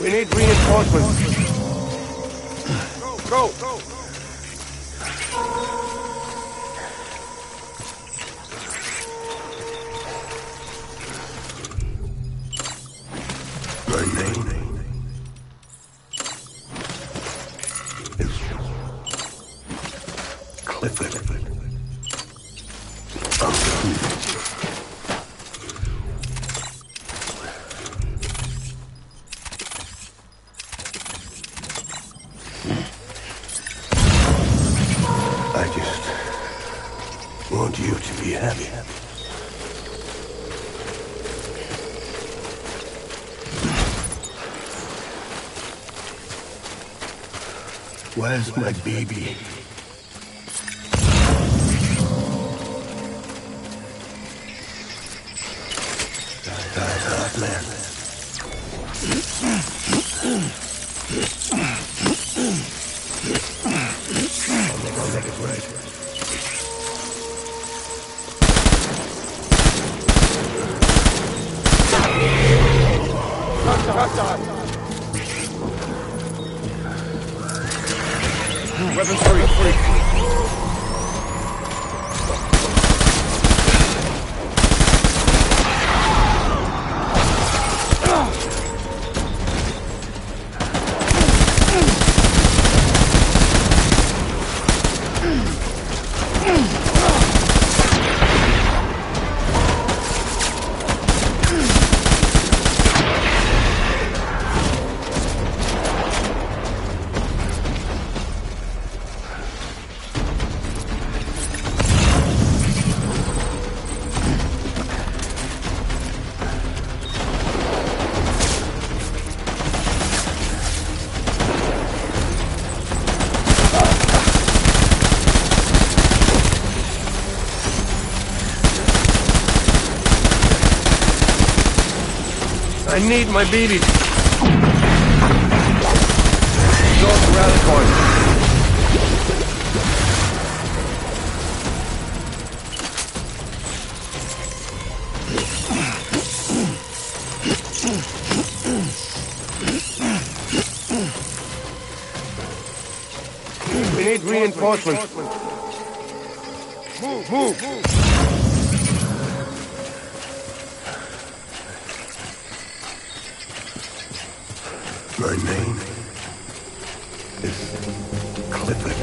We need reinforcements. Go! My name is Clifford. I just want you to be happy. Where's my baby? Man. I'll make it right. Weapons free. I need my BB. Go around the corner. We need reinforcements. Move. My name is Clifford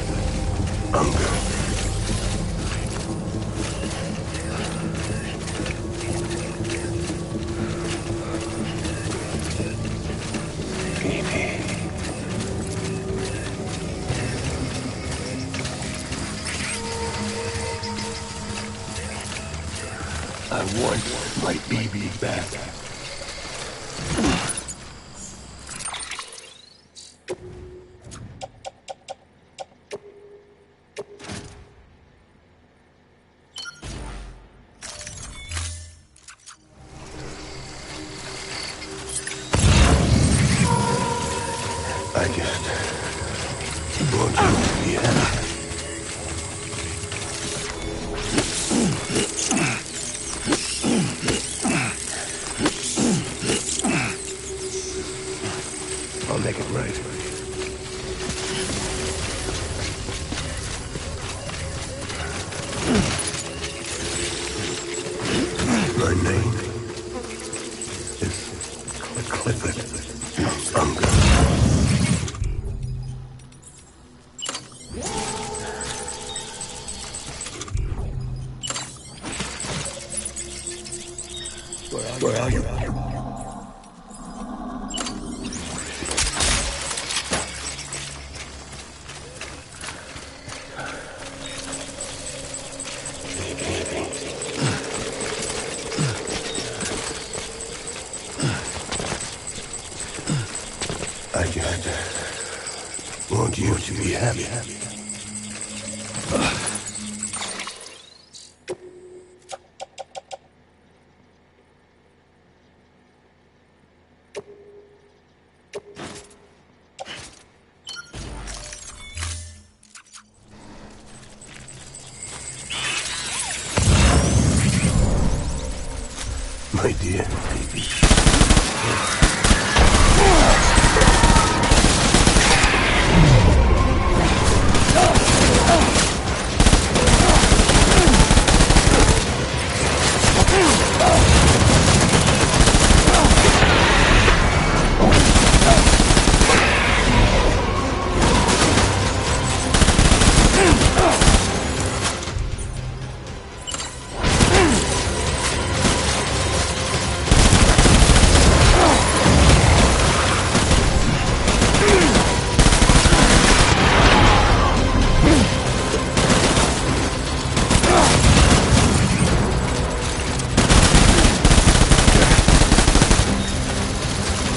Unger. I want my baby back. I just want you to be happy. I'll make it right. My name is Clifford Unger. Where are you? I just want you to be happy. My dear baby.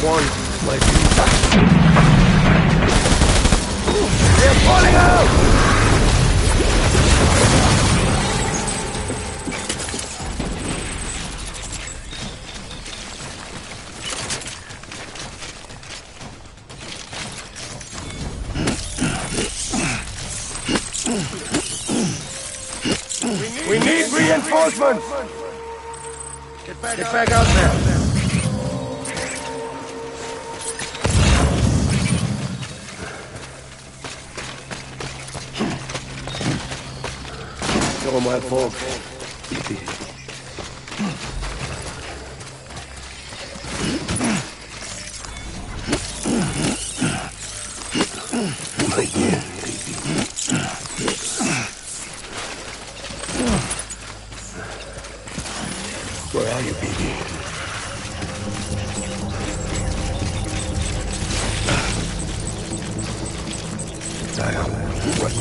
One, my baby. They're falling out! We need reinforcements! Get back out there! All my fault. My dear baby. Where are you, baby? What?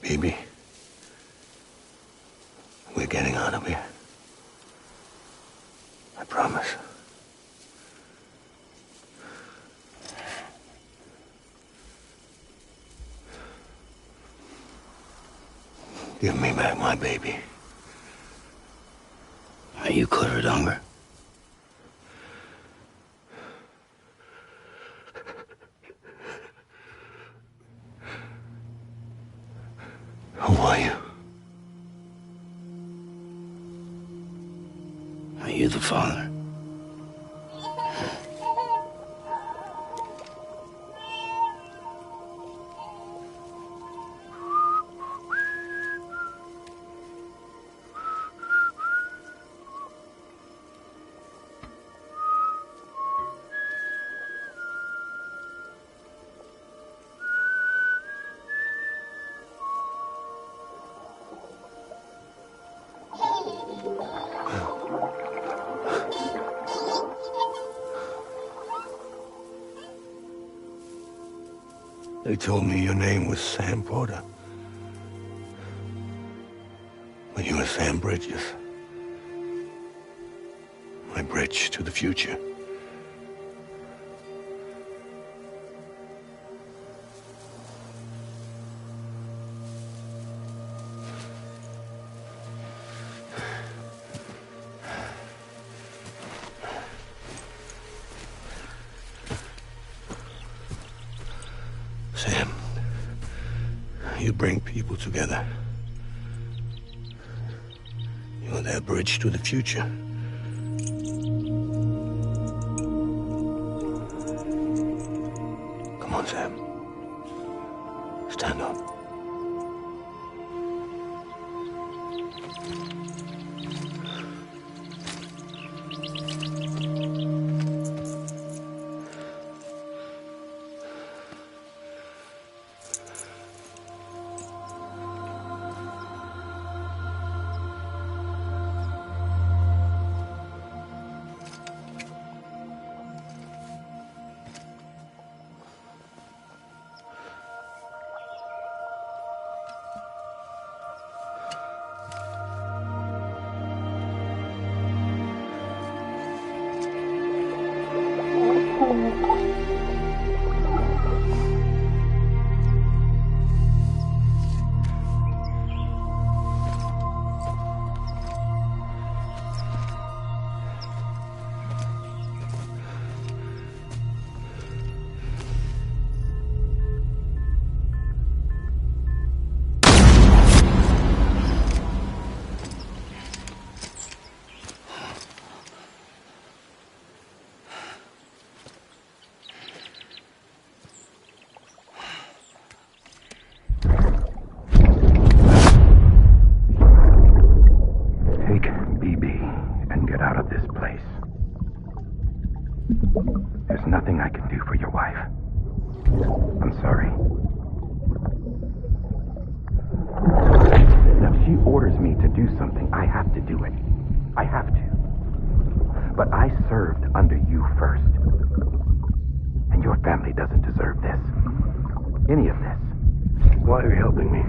Baby, we're getting out of here. I promise. Give me back my baby. Are you clear, Donger? Who are you? Are you the father? They told me your name was Sam Porter. But you were Sam Bridges. My bridge to the future. Sam, you bring people together. You're their bridge to the future. Come on, Sam. Stand up. There's nothing I can do for your wife. I'm sorry. If she orders me to do something, I have to do it. I have to. But I served under you first. And your family doesn't deserve this. Any of this. Why are you helping me?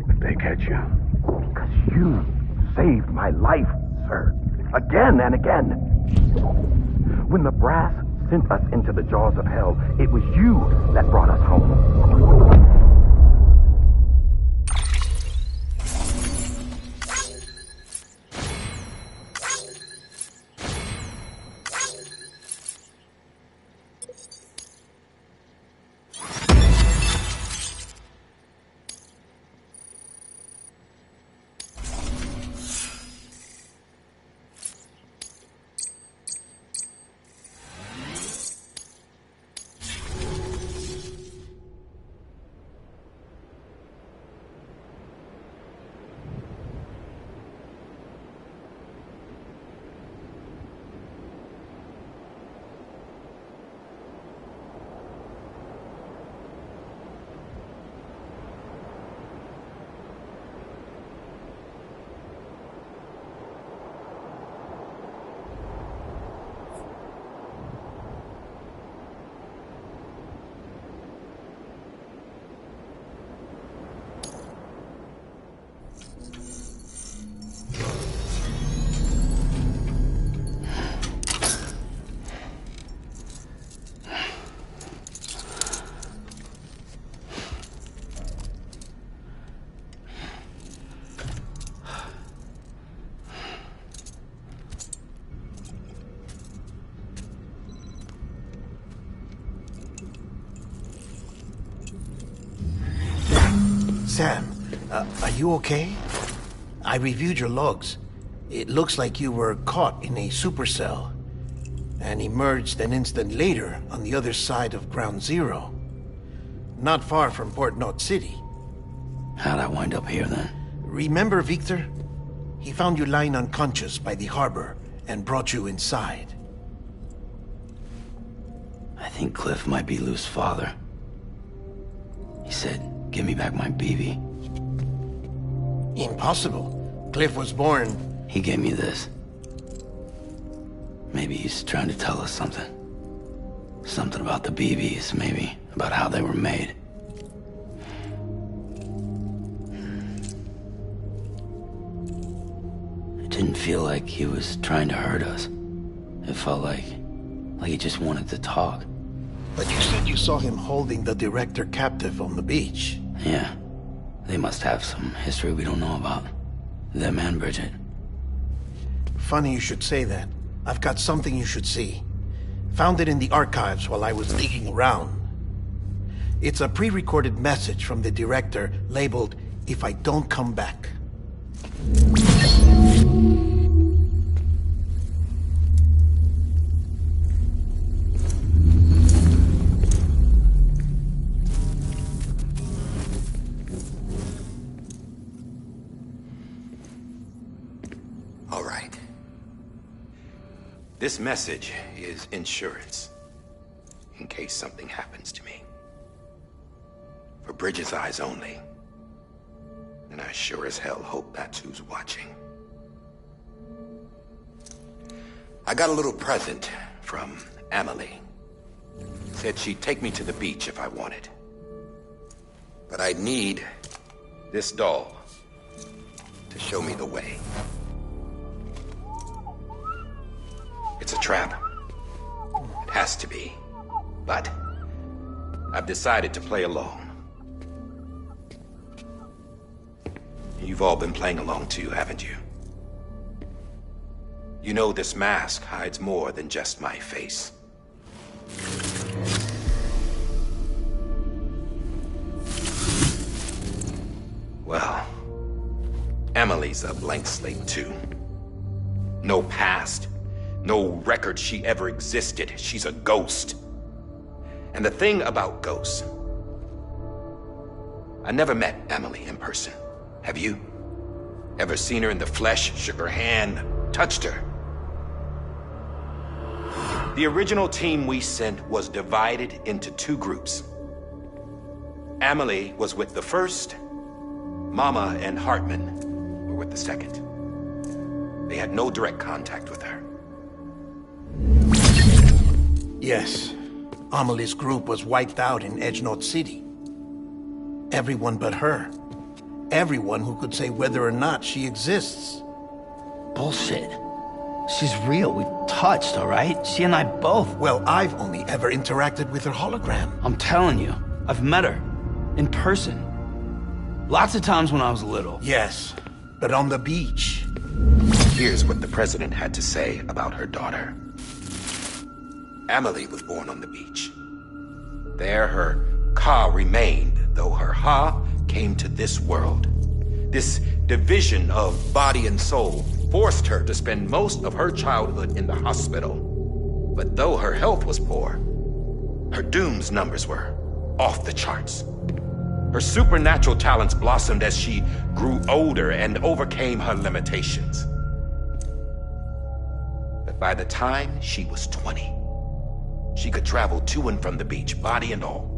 If they catch you. Because you saved my life, sir. Again and again. When the brass sent us into the jaws of hell, it was you that brought us home. Sam, are you okay? I reviewed your logs. It looks like you were caught in a supercell and emerged an instant later on the other side of Ground Zero. Not far from Port Knot City. How'd I wind up here then? Remember Victor? He found you lying unconscious by the harbor and brought you inside. I think Cliff might be Lou's father. He said, "Give me back my BB." Impossible. Cliff was born... He gave me this. Maybe he's trying to tell us something. Something about the BBs, maybe. About how they were made. It didn't feel like he was trying to hurt us. It felt like he just wanted to talk. But you said you saw him holding the director captive on the beach. Yeah. They must have some history we don't know about. Them and Bridget. Funny you should say that. I've got something you should see. Found it in the archives while I was digging around. It's a pre-recorded message from the director labeled, "If I don't come back." All right. This message is insurance, in case something happens to me. For Bridget's eyes only. And I sure as hell hope that's who's watching. I got a little present from Amelie. Said she'd take me to the beach if I wanted. But I'd need this doll to show me the way. It's a trap. It has to be. But I've decided to play along. You've all been playing along too, haven't you? You know this mask hides more than just my face. Well, Emily's a blank slate too. No past. No record she ever existed. She's a ghost. And the thing about ghosts, I never met Emily in person. Have you? Ever seen her in the flesh, shook her hand, touched her? The original team we sent was divided into two groups. Emily was with the first. Mama and Hartman were with the second. They had no direct contact with her. Yes. Amelie's group was wiped out in Edge Knot City. Everyone but her. Everyone who could say whether or not she exists. bullshit. She's real. We've touched, all right? She and I both. Well, I've only ever interacted with her hologram. I'm telling you, I've met her. In person. Lots of times when I was little. Yes, but on the beach. Here's what the president had to say about her daughter. Amelie was born on the beach. There her Ka remained, though her Ha came to this world. This division of body and soul forced her to spend most of her childhood in the hospital. But though her health was poor, her Doom's numbers were off the charts. Her supernatural talents blossomed as she grew older and overcame her limitations. But by the time she was 20, she could travel to and from the beach, body and all.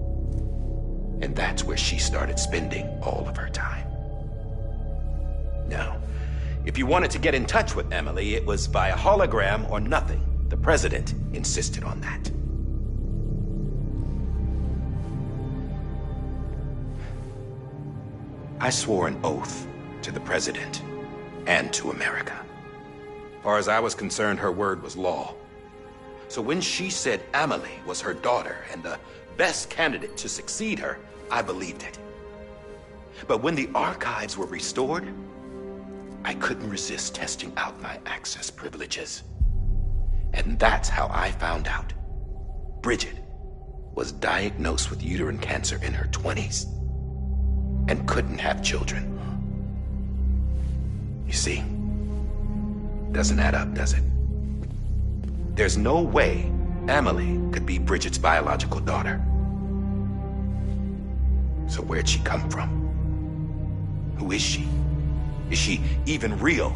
And that's where she started spending all of her time. Now, if you wanted to get in touch with Emily, it was via hologram or nothing. The president insisted on that. I swore an oath to the president and to America. As far as I was concerned, her word was law. So when she said Amelie was her daughter and the best candidate to succeed her, I believed it. But when the archives were restored, I couldn't resist testing out my access privileges. And that's how I found out Bridget was diagnosed with uterine cancer in her 20s and couldn't have children. You see, doesn't add up, does it? There's no way Amelie could be Bridget's biological daughter. So where'd she come from? Who is she? Is she even real?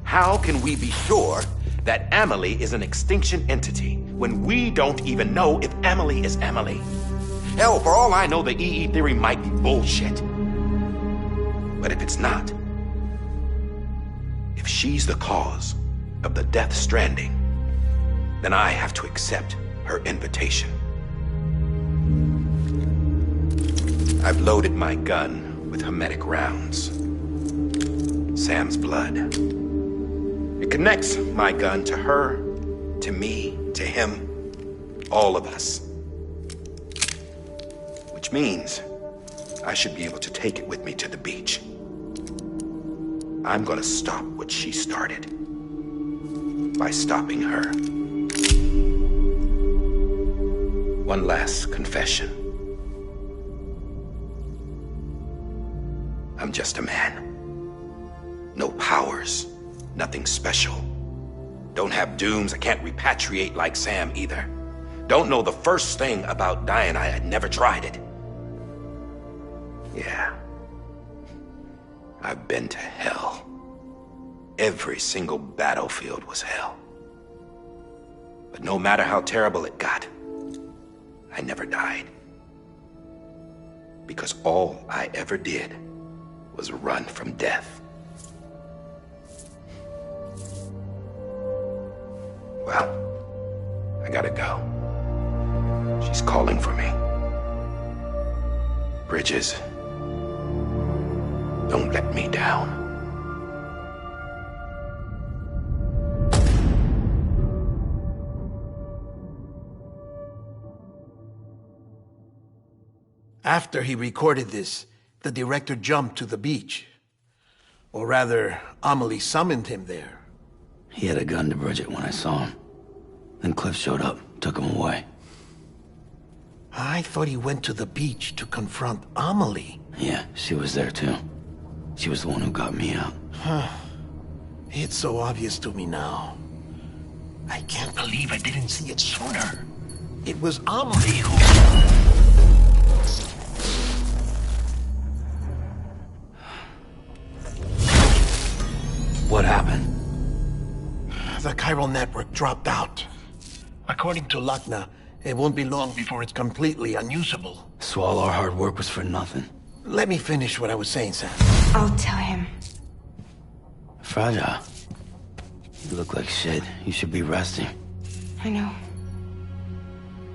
How can we be sure that Amelie is an extinction entity when we don't even know if Amelie is Amelie? Hell, for all I know, the EE theory might be bullshit. But if it's not, if she's the cause of the death stranding, then I have to accept her invitation. I've loaded my gun with hermetic rounds. Sam's blood. It connects my gun to her, to me, to him, all of us. Which means I should be able to take it with me to the beach. I'm gonna stop what she started by stopping her. One last confession. I'm just a man. No powers, nothing special. Don't have dooms, I can't repatriate like Sam either. Don't know the first thing about dying, I had never tried it. Yeah. I've been to hell. Every single battlefield was hell. But no matter how terrible it got, I never died. Because all I ever did was run from death. Well, I gotta go. She's calling for me. Bridges, don't let me down. After he recorded this, the director jumped to the beach. Or rather, Amelie summoned him there. He had a gun to Bridget when I saw him. Then Cliff showed up, took him away. I thought he went to the beach to confront Amelie. Yeah, she was there too. She was the one who got me out. It's so obvious to me now. I can't believe I didn't see it sooner. It was Amelie who... What happened? The chiral network dropped out. According to Lakna, it won't be long before it's completely unusable. So all our hard work was for nothing. Let me finish what I was saying, Sam. I'll tell him. Fragile. You look like shit. You should be resting. I know.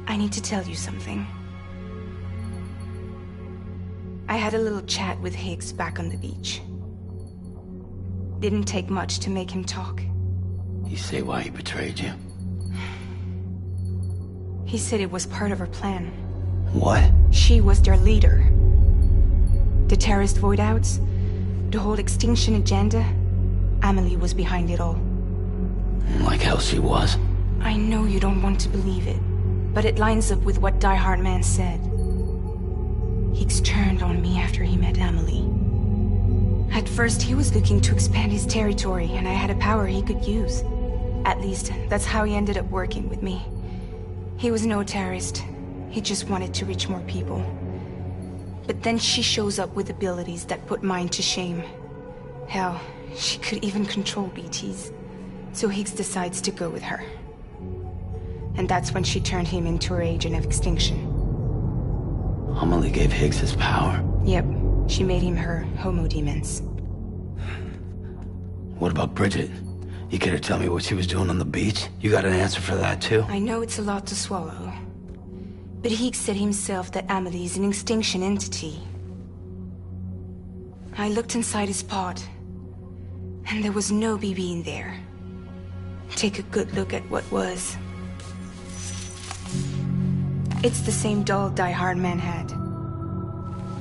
I need to tell you something. I had a little chat with Higgs back on the beach. Didn't take much to make him talk. You say why he betrayed you? He said it was part of her plan. What? She was their leader. The terrorist void-outs, the whole extinction agenda, Amelie was behind it all. Like hell she was. I know you don't want to believe it, but it lines up with what Die Hard Man said. Higgs turned on me after he met Amelie. At first, he was looking to expand his territory, and I had a power he could use. At least, that's how he ended up working with me. He was no terrorist. He just wanted to reach more people. But then she shows up with abilities that put mine to shame. Hell, she could even control BTs. So Higgs decides to go with her. And that's when she turned him into her agent of extinction. Amelie gave Higgs his power? Yep. She made him her homo demons. What about Bridget? You care to tell me what she was doing on the beach? You got an answer for that too? I know it's a lot to swallow. But Higgs said himself that Amelie is an extinction entity. I looked inside his pod, and there was no BB in there. Take a good look at what was. It's the same doll Die Hard Man had.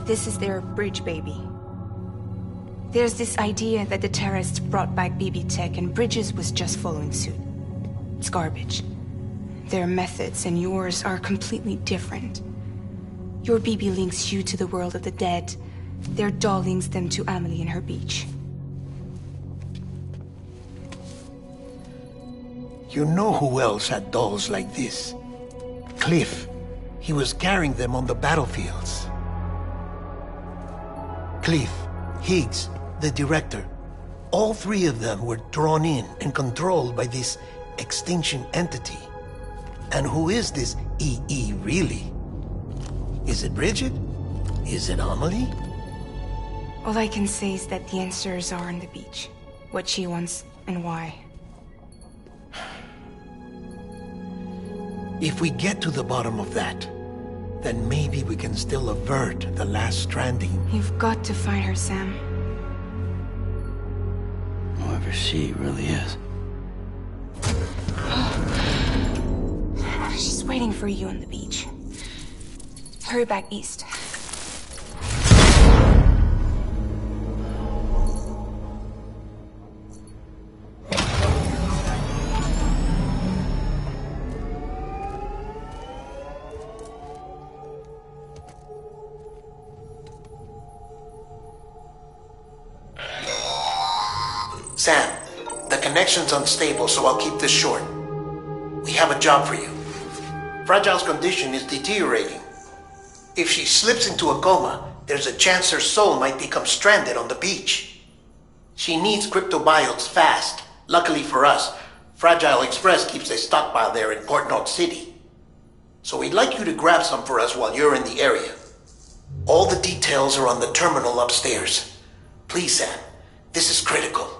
This is their bridge baby. There's this idea that the terrorists brought back BB tech and Bridges was just following suit. It's garbage. Their methods and yours are completely different. Your BB links you to the world of the dead. Their doll links them to Amelie and her beach. You know who else had dolls like this? Cliff. He was carrying them on the battlefields. Cliff, Higgs, the director. All three of them were drawn in and controlled by this extinction entity. And who is this EE really? Is it Bridget? Is it Amelie? All I can say is that the answers are on the beach. What she wants and why. If we get to the bottom of that, then maybe we can still avert the last stranding. You've got to find her, Sam. Whoever she really is. She's waiting for you on the beach. Hurry back east. Sam, the connection's unstable, so I'll keep this short. We have a job for you. Fragile's condition is deteriorating. If she slips into a coma, there's a chance her soul might become stranded on the beach. She needs cryptobiotes fast. Luckily for us, Fragile Express keeps a stockpile there in Port North City. So we'd like you to grab some for us while you're in the area. All the details are on the terminal upstairs. Please, Sam, this is critical.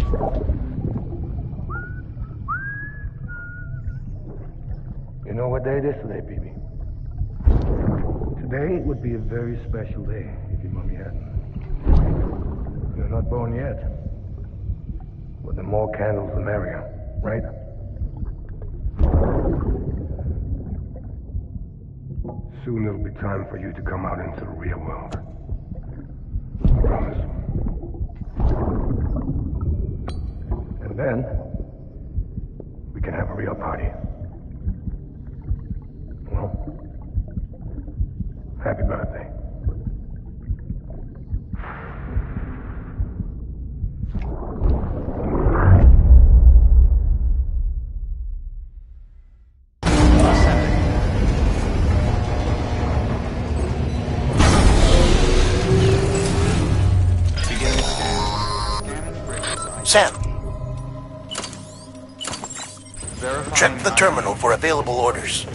You know what day it is today, BB? Today would be a very special day if your mommy hadn't. You're not born yet. But the more candles, the merrier, right? Soon it'll be time for you to come out into the real world. I promise. And then, we can have a real party. Well, happy birthday. Sam. Check the terminal for available orders.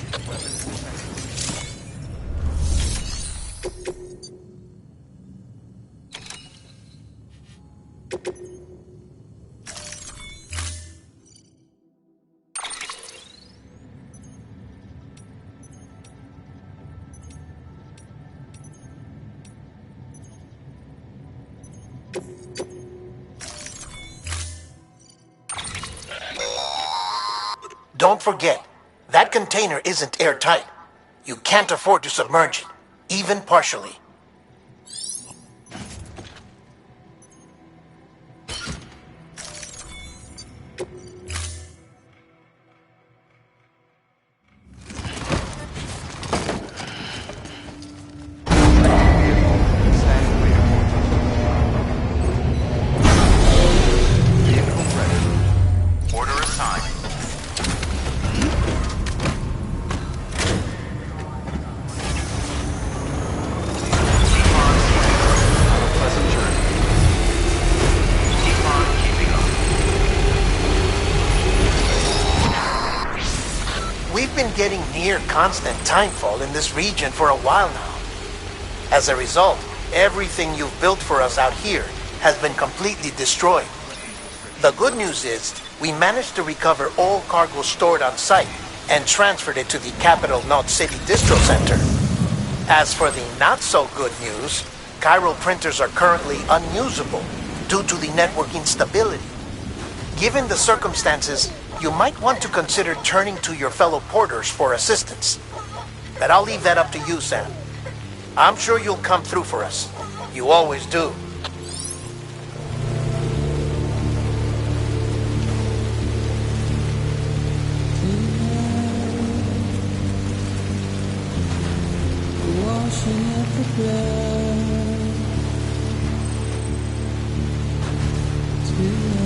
Don't forget, that container isn't airtight. You can't afford to submerge it, even partially. We've been getting near constant timefall in this region for a while now. As a result, everything you've built for us out here has been completely destroyed. The good news is, we managed to recover all cargo stored on site and transferred it to the Capital Knot City Distro Center. As for the not-so-good news, chiral printers are currently unusable due to the network instability. Given the circumstances, you might want to consider turning to your fellow porters for assistance. But I'll leave that up to you, Sam. I'm sure you'll come through for us. You always do. Washing up the blood tonight.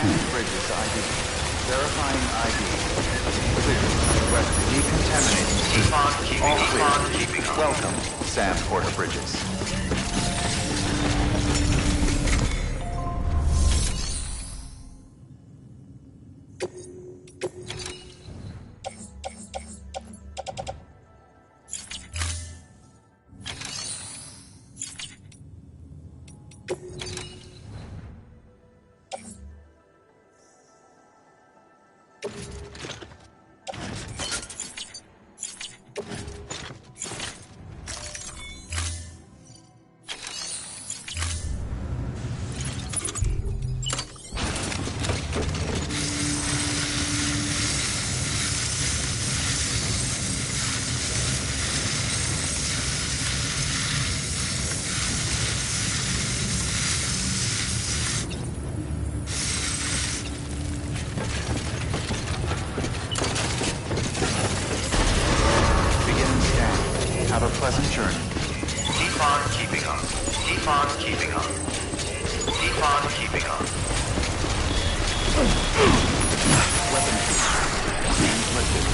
Scanning bridges ID. Verifying ID. Clear. Weapon decontaminating. All clear. Welcome, Sam Porter Bridges. Have a pleasant journey. Keep on keeping on. Keep on keeping on. Keep on keeping on. Weapon inflicted.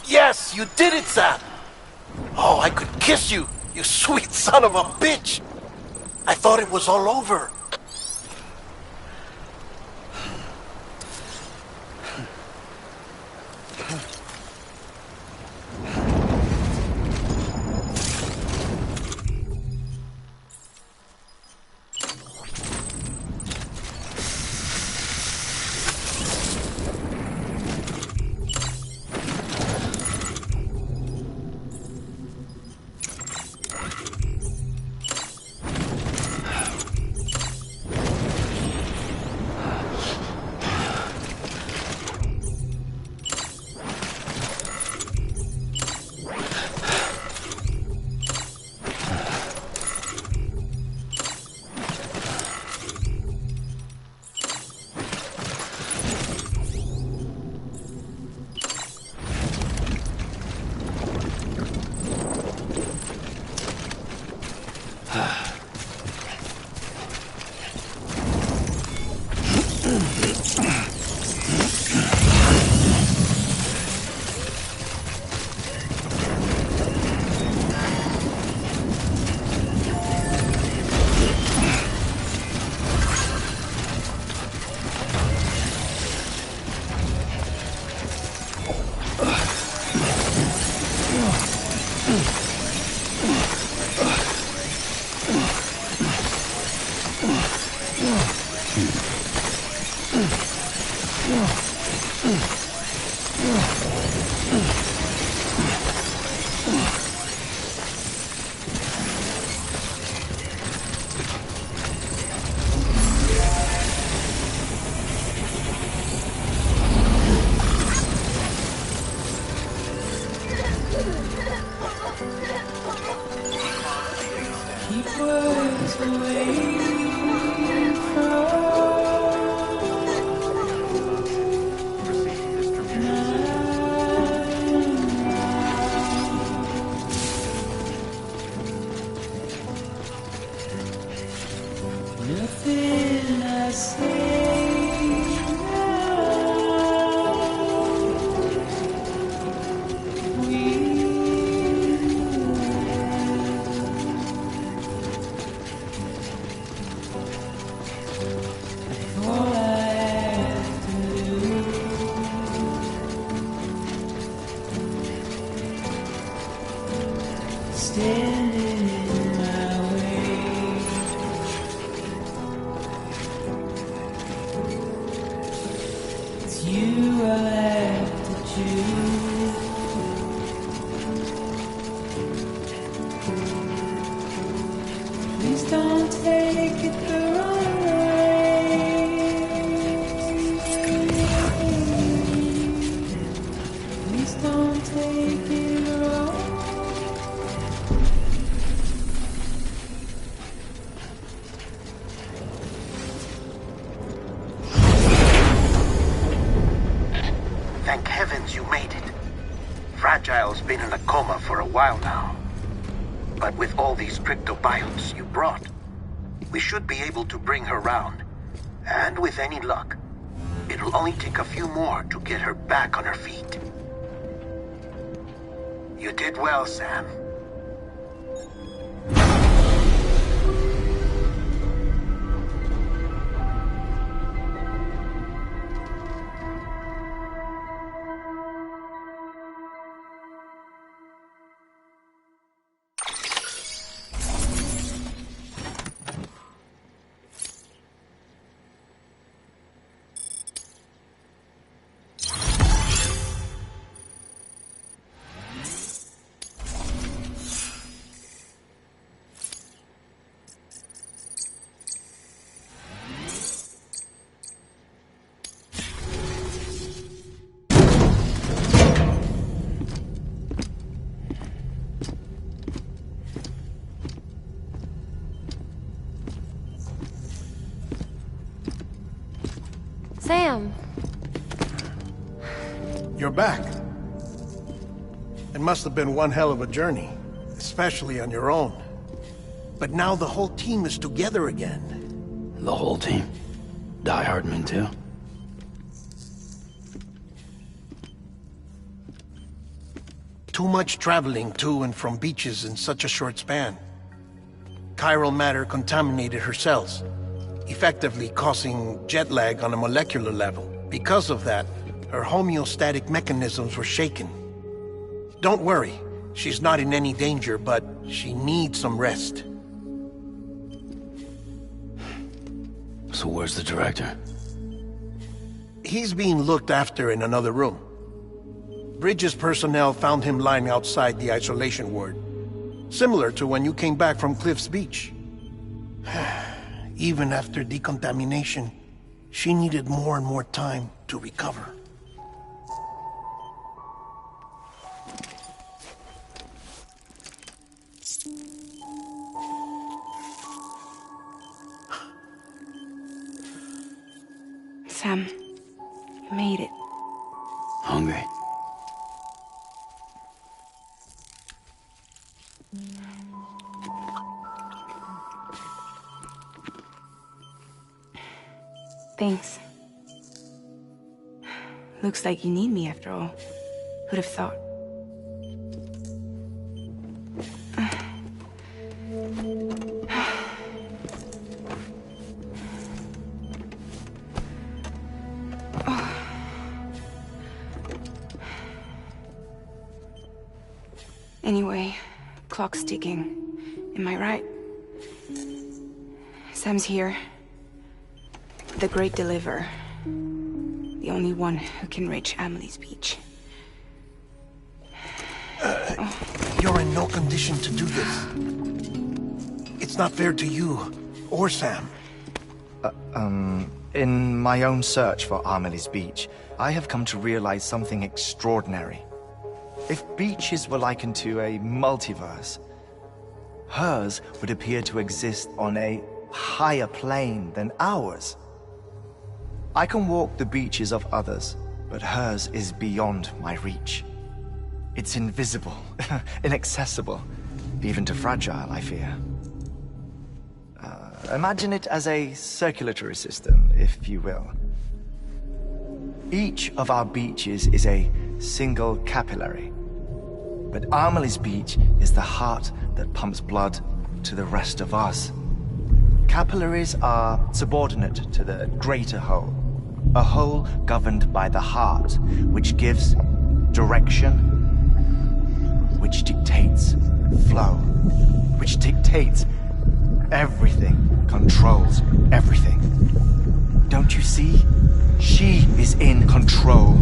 Yes, you did it, Sam! Oh, I could kiss you, you sweet son of a bitch! I thought it was all over. Nothing I say now. All I have to do, standing in my way. It's you I have to choose. Please don't take it the wrong way. Please don't take it wrong. Thank heavens you made it. Fragile's been in a coma for a while now. But with all these cryptobiotes you brought, we should be able to bring her round. And with any luck, it'll only take a few more to get her back on her feet. You did well, Sam. Sam. You're back. It must have been one hell of a journey, especially on your own. But now the whole team is together again. The whole team? Die Hardman too? too much traveling to and from beaches in such a short span. Chiral matter contaminated her cells, effectively causing jet lag on a molecular level. Because of that, her homeostatic mechanisms were shaken. Don't worry, she's not in any danger, but she needs some rest. So where's the director? He's being looked after in another room. Bridges personnel found him lying outside the isolation ward. Similar to when you came back from Cliff's Beach. Even after decontamination, she needed more and more time to recover. Sam, you made it. Hungry? Thanks. Looks like you need me after all. Who'd have thought? Anyway, clock's ticking. Am I right? Sam's here. The Great Deliverer. The only one who can reach Amelie's Beach. You're in no condition to do this. It's not fair to you, or Sam. In my own search for Amelie's Beach, I have come to realize something extraordinary. If beaches were likened to a multiverse, hers would appear to exist on a higher plane than ours. I can walk the beaches of others, but hers is beyond my reach. It's invisible, inaccessible, even to Fragile, I fear. Imagine it as a circulatory system, if you will. Each of our beaches is a single capillary, but Amelie's Beach is the heart that pumps blood to the rest of us. Capillaries are subordinate to the greater whole, a whole governed by the heart, which gives direction, which dictates flow, which dictates everything, controls everything. Don't you see? She is in control.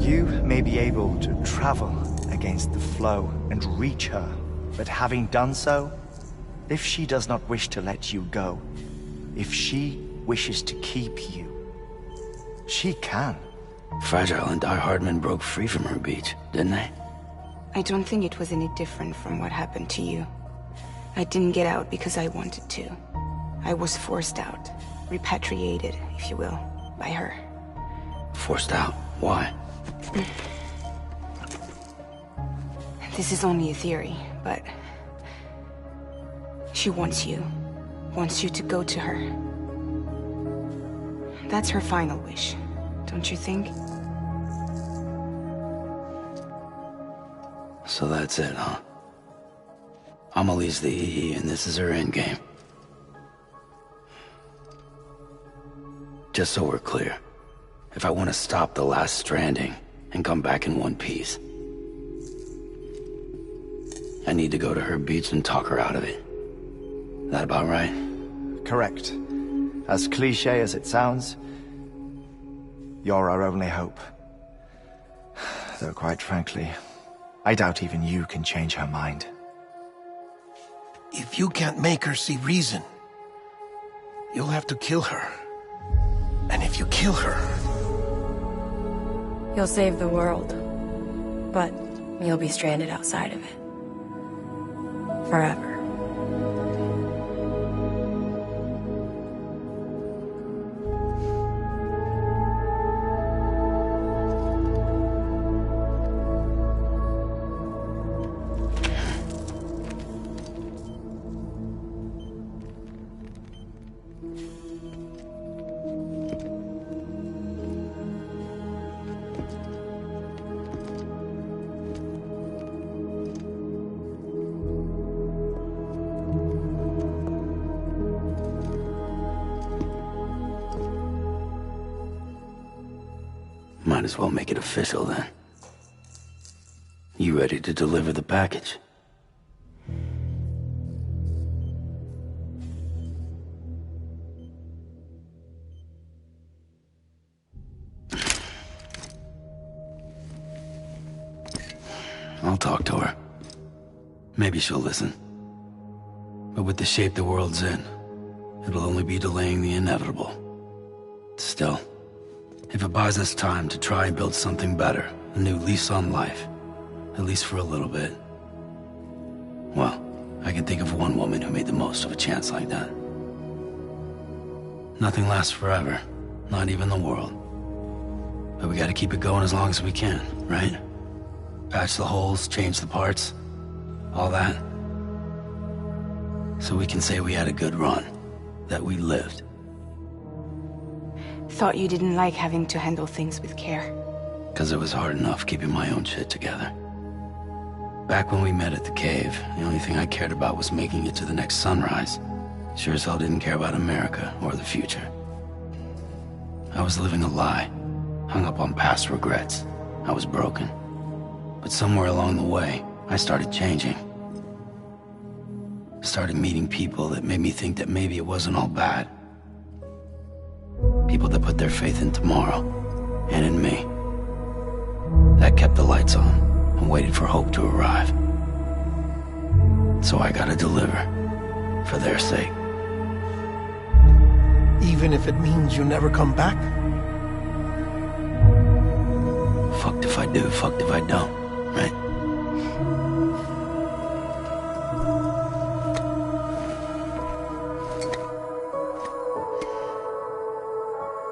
You may be able to travel against the flow and reach her, but having done so, if she does not wish to let you go, if she wishes to keep you, she can. Fragile and Die Hardman broke free from her beach, didn't they? I don't think it was any different from what happened to you. I didn't get out because I wanted to. I was forced out, repatriated, if you will, by her. Forced out? Why? This is only a theory, but she wants you to go to her. That's her final wish, don't you think? So that's it, huh? Amelie's the EE, and this is her endgame. Just so we're clear, if I want to stop the last stranding and come back in one piece, I need to go to her beach and talk her out of it. That about right? Correct. As cliché as it sounds, you're our only hope. Though quite frankly, I doubt even you can change her mind. If you can't make her see reason, you'll have to kill her. And if you kill her... You'll save the world, but you'll be stranded outside of it. Forever. Might as well make it official then. You ready to deliver the package? I'll talk to her. Maybe she'll listen. But with the shape the world's in, it'll only be delaying the inevitable. Still, if it buys us time to try and build something better, a new lease on life, at least for a little bit, well, I can think of one woman who made the most of a chance like that. Nothing lasts forever, not even the world. But we gotta keep it going as long as we can, right? Patch the holes, change the parts, all that. So we can say we had a good run, that we lived. Thought you didn't like having to handle things with care. 'Cause it was hard enough keeping my own shit together. Back when we met at the cave, the only thing I cared about was making it to the next sunrise. Sure as hell didn't care about America or the future. I was living a lie, hung up on past regrets. I was broken. But somewhere along the way, I started changing. Started meeting people that made me think that maybe it wasn't all bad. People that put their faith in tomorrow, and in me. That kept the lights on, and waited for hope to arrive. So I gotta deliver, for their sake. Even if it means you never come back? Fucked if I do, fucked if I don't, right?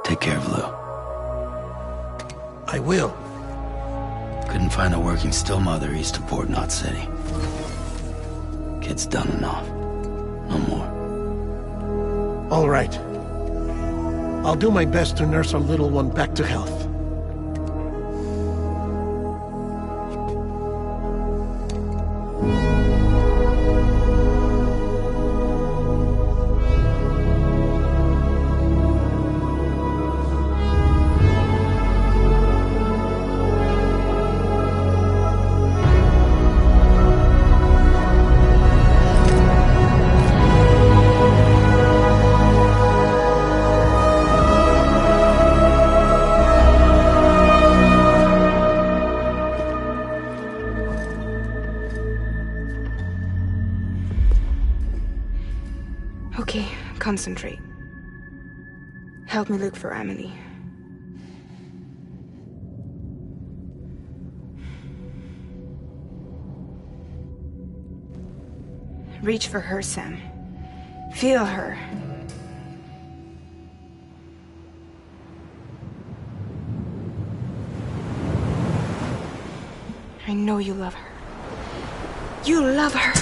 Take care of Lou. I will. Couldn't find a working still mother east of Port Knot City. Kid's done enough. No more. All right. I'll do my best to nurse our little one back to health. Okay, concentrate. Help me look for Emily. Reach for her, Sam. Feel her. I know you love her. You love her!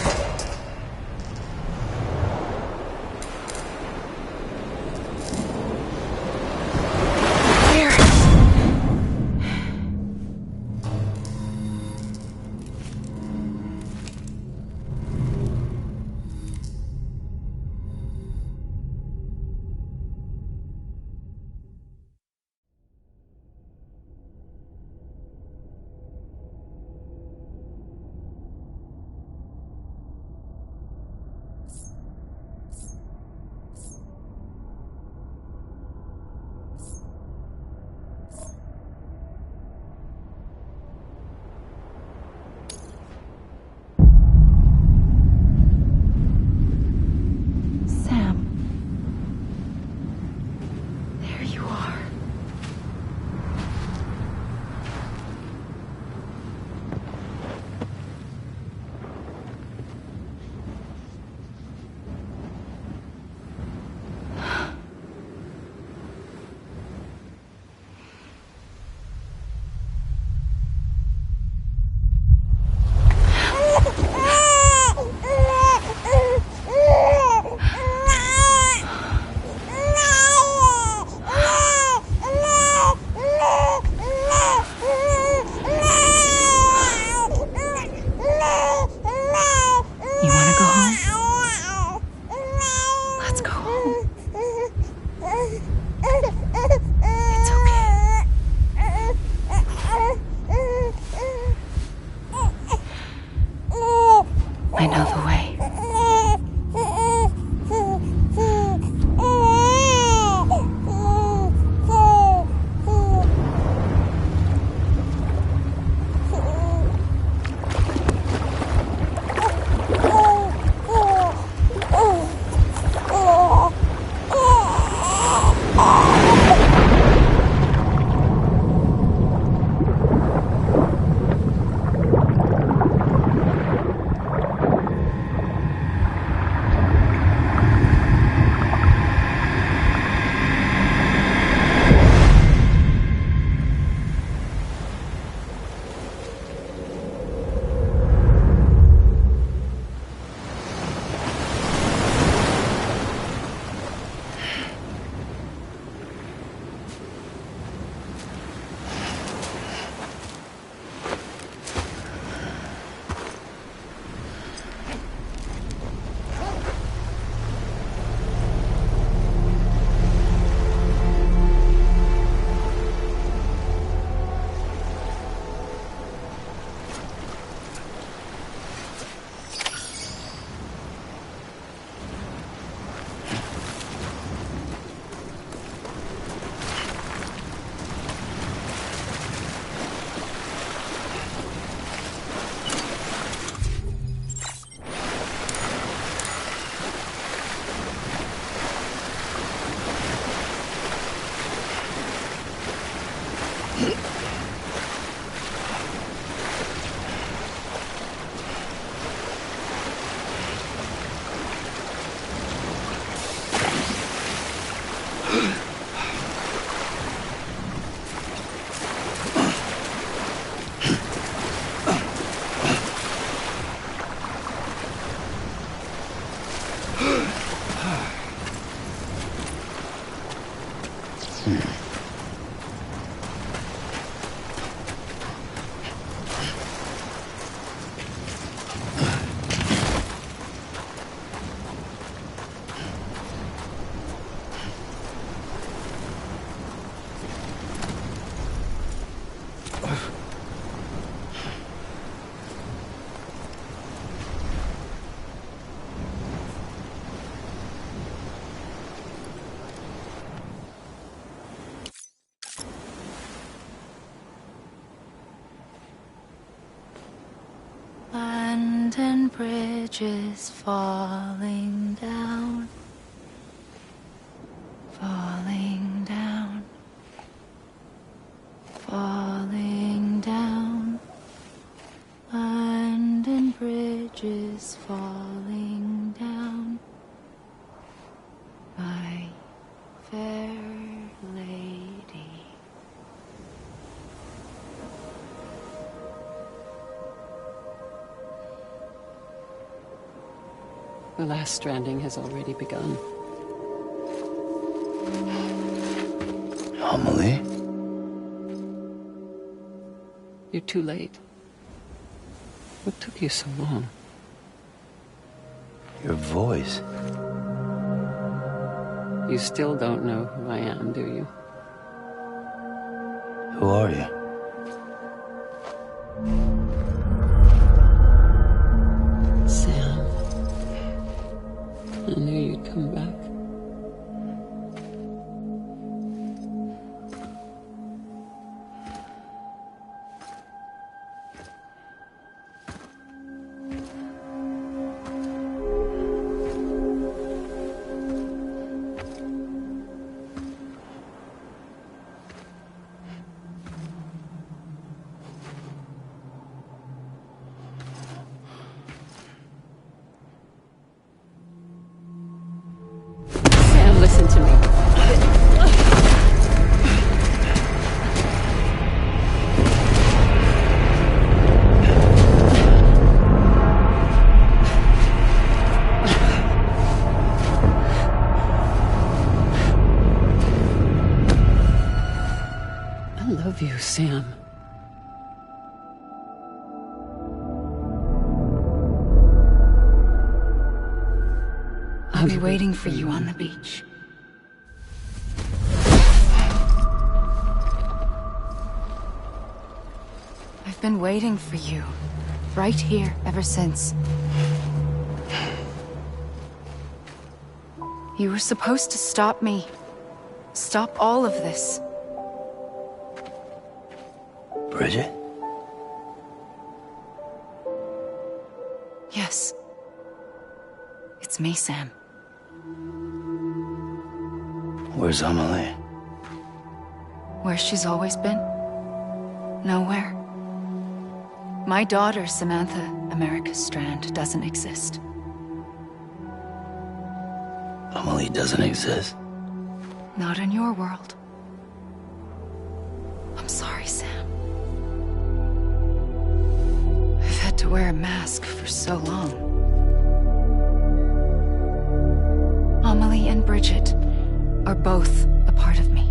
Land and bridges falling down, falling down, falling down. Land and bridges falling down, my fair lady. The last stranding has already begun. Amelie? You're too late. What took you so long? Your voice. You still don't know who I am, do you? Who are you? Sam. I knew you'd come back. Sam, listen to me. I love you, Sam. I'll be waiting for you on the beach. I've been waiting for you, right here, ever since. You were supposed to stop me. Stop all of this. Bridget? Yes. It's me, Sam. Where's Amelie? Where she's always been. Nowhere. My daughter, Samantha America Strand, doesn't exist. Amelie doesn't exist. Not in your world. I'm sorry, Sam. I've had to wear a mask for so long. Amelie and Bridget are both a part of me.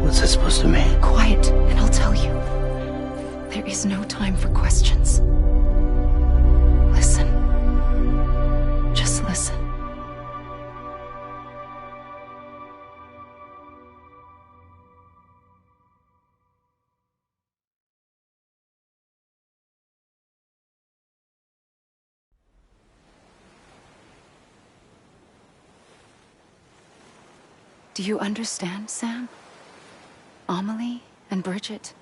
What's that supposed to mean? Quiet, and I'll tell you. There is no time for questions. Listen. Just listen. Do you understand, Sam? Amelie and Bridget,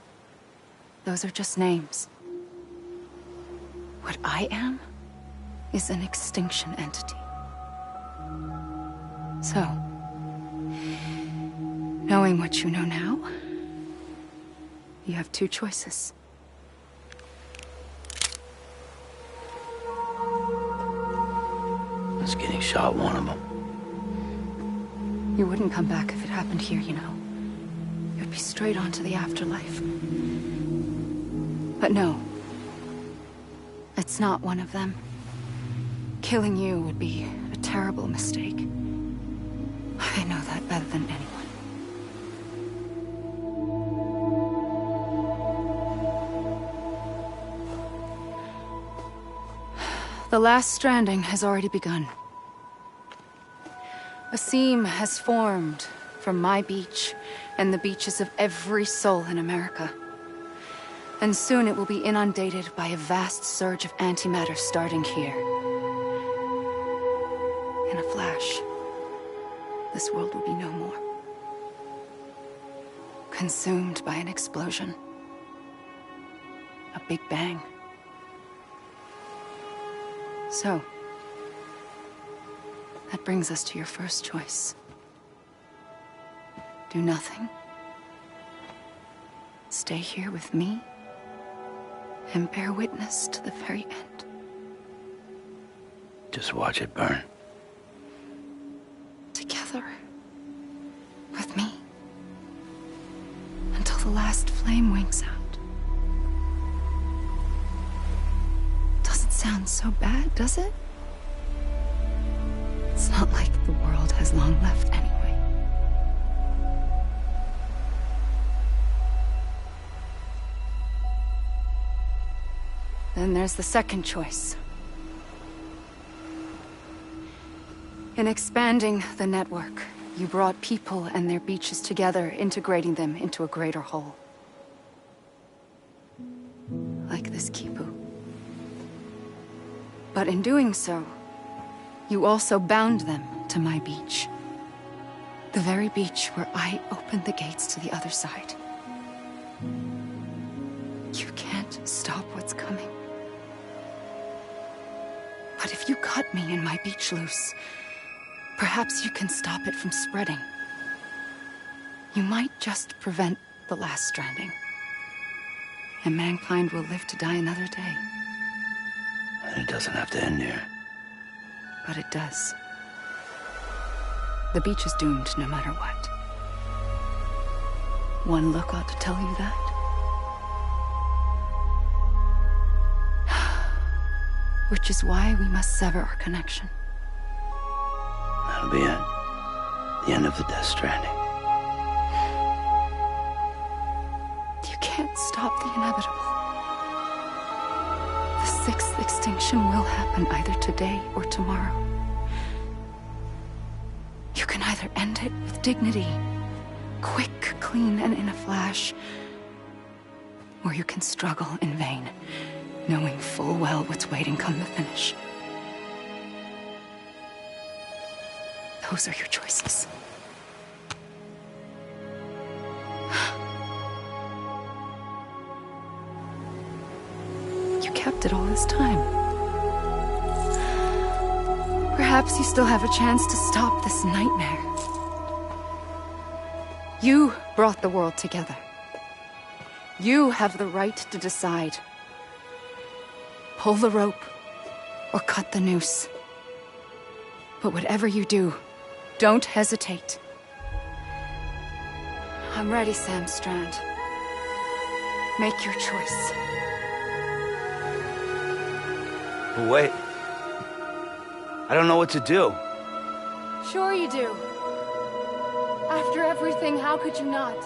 those are just names. What I am is an extinction entity. So, knowing what you know now, you have two choices. Was getting shot one of them. You wouldn't come back if it happened here, you know. You'd be straight on to the afterlife. But no. It's not one of them. Killing you would be a terrible mistake. I know that better than anyone. The last stranding has already begun. A seam has formed from my beach and the beaches of every soul in America. And soon it will be inundated by a vast surge of antimatter starting here. In a flash, this world will be no more. Consumed by an explosion. A big bang. So, that brings us to your first choice. Do nothing. Stay here with me and bear witness to the very end. Just watch it burn. Together. With me. Until the last flame winks out. Doesn't sound so bad, does it? It's not like the world has long left anyway. Then there's the second choice. In expanding the network, you brought people and their beaches together, integrating them into a greater whole. Like this Kipu. But in doing so, you also bound them to my beach. The very beach where I opened the gates to the other side. You can't stop what's coming. But if you cut me and my beach loose, perhaps you can stop it from spreading. You might just prevent the last stranding. And mankind will live to die another day. And it doesn't have to end here. But it does. The beach is doomed no matter what. One look ought to tell you that. Which is why we must sever our connection. That'll be it. The end of the Death Stranding. You can't stop the inevitable. The sixth extinction will happen either today or tomorrow. You can either end it with dignity, quick, clean, and in a flash, or you can struggle in vain, knowing full well what's waiting come the finish. Those are your choices. You kept it all this time. Perhaps you still have a chance to stop this nightmare. You brought the world together. You have the right to decide. Pull the rope or cut the noose. But whatever you do, don't hesitate. I'm ready, Sam Strand. Make your choice. But wait. I don't know what to do. Sure you do. After everything, how could you not?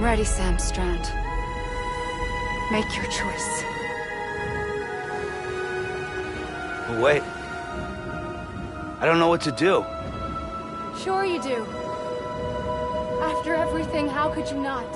I'm ready, Sam Strand. Make your choice. But wait. I don't know what to do. Sure you do. After everything, how could you not?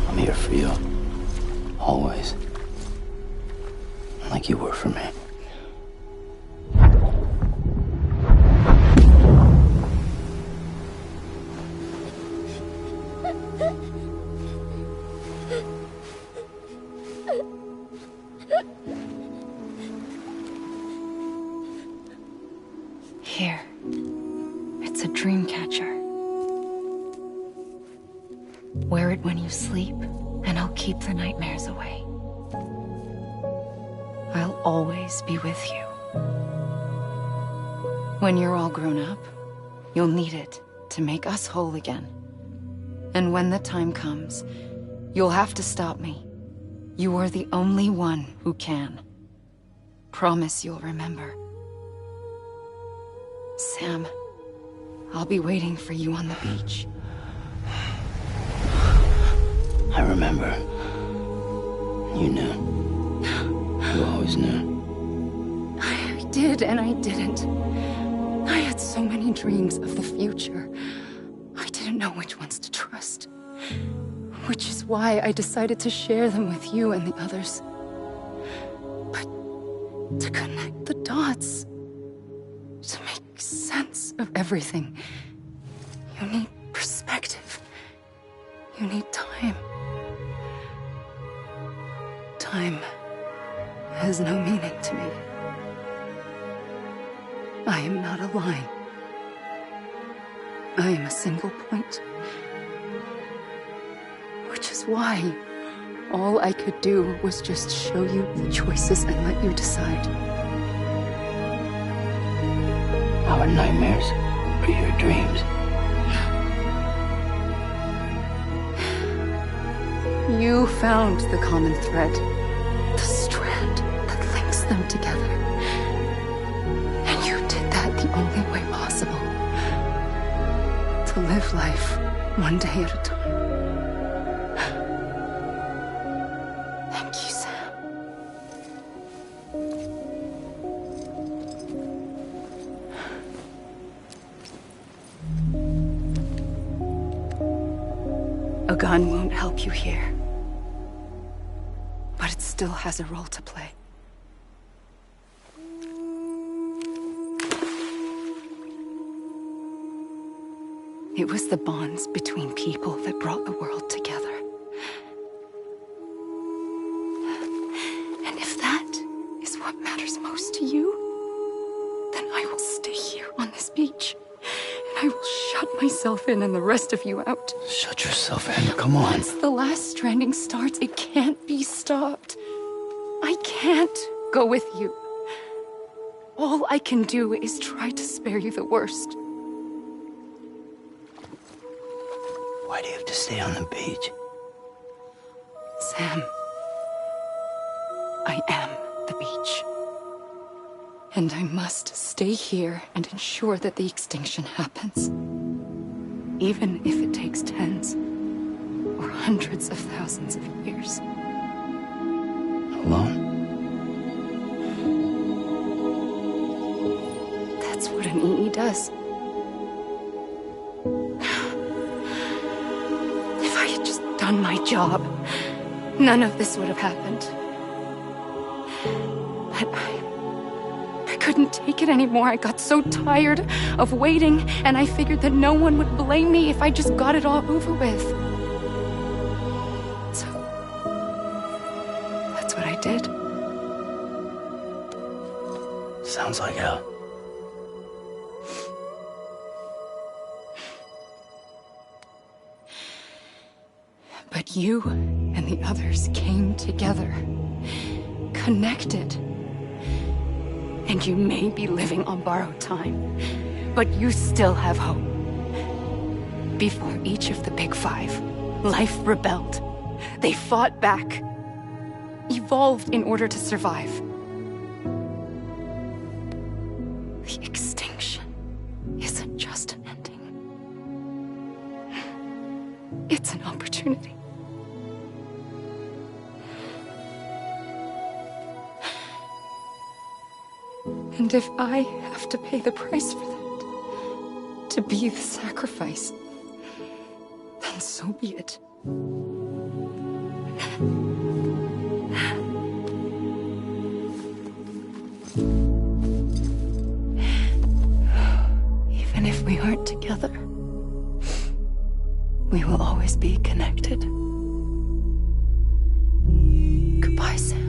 I'm here for you. Always. Like you were for me. Here. It's a dream catcher. Wear it when you sleep, and I'll keep the nightmares away. I'll always be with you. When you're all grown up, you'll need it to make us whole again. And when the time comes, you'll have to stop me. You are the only one who can. Promise you'll remember. Sam, I'll be waiting for you on the beach. I remember. You knew. You always knew. I did and I didn't. I had so many dreams of the future. I didn't know which ones to trust. Which is why I decided to share them with you and the others. But to connect the dots, to make sense of everything, you need perspective. You need time. Time has no meaning to me. I am not a line. I am a single point. Which is why all I could do was just show you the choices and let you decide. Our nightmares are your dreams. You found the common thread, the strand that links them together. And you did that the only way possible. To live life one day at a time. Thank you, Sam. A gun won't help you here. But it still has a role to play. It was the bonds between people that brought the world together. And if that is what matters most to you, then I will stay here on this beach. And I will shut myself in and the rest of you out. Shut yourself in, come on. Once the last stranding starts, it can't be stopped. I can't go with you. All I can do is try to spare you the worst. Why do you have to stay on the beach? Sam, I am the beach. And I must stay here and ensure that the extinction happens. Even if it takes tens or hundreds of thousands of years. Alone? That's what an EE does. If I had just done my job, none of this would have happened. But I couldn't take it anymore. I got so tired of waiting, and I figured that no one would blame me if I just got it all over with. So, that's what I did. Sounds like hell. But you and the others came together, connected. And you may be living on borrowed time, but you still have hope. Before each of the Big Five, life rebelled. They fought back, evolved in order to survive. The extinction isn't just an ending. It's an opportunity. And if I have to pay the price for that, to be the sacrifice, then so be it. Even if we aren't together, we will always be connected. Goodbye, Sam.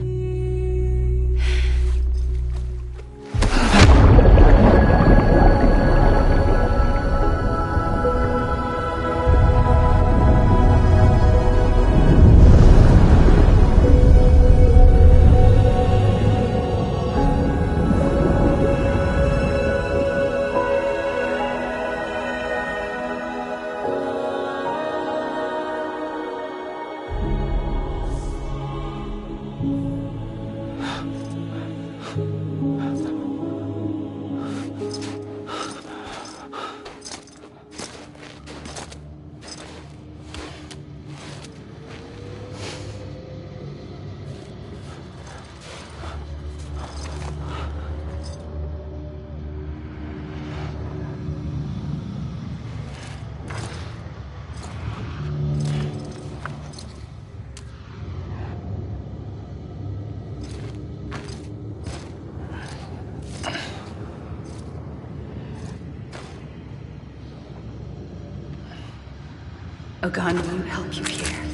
A gun won't help you here,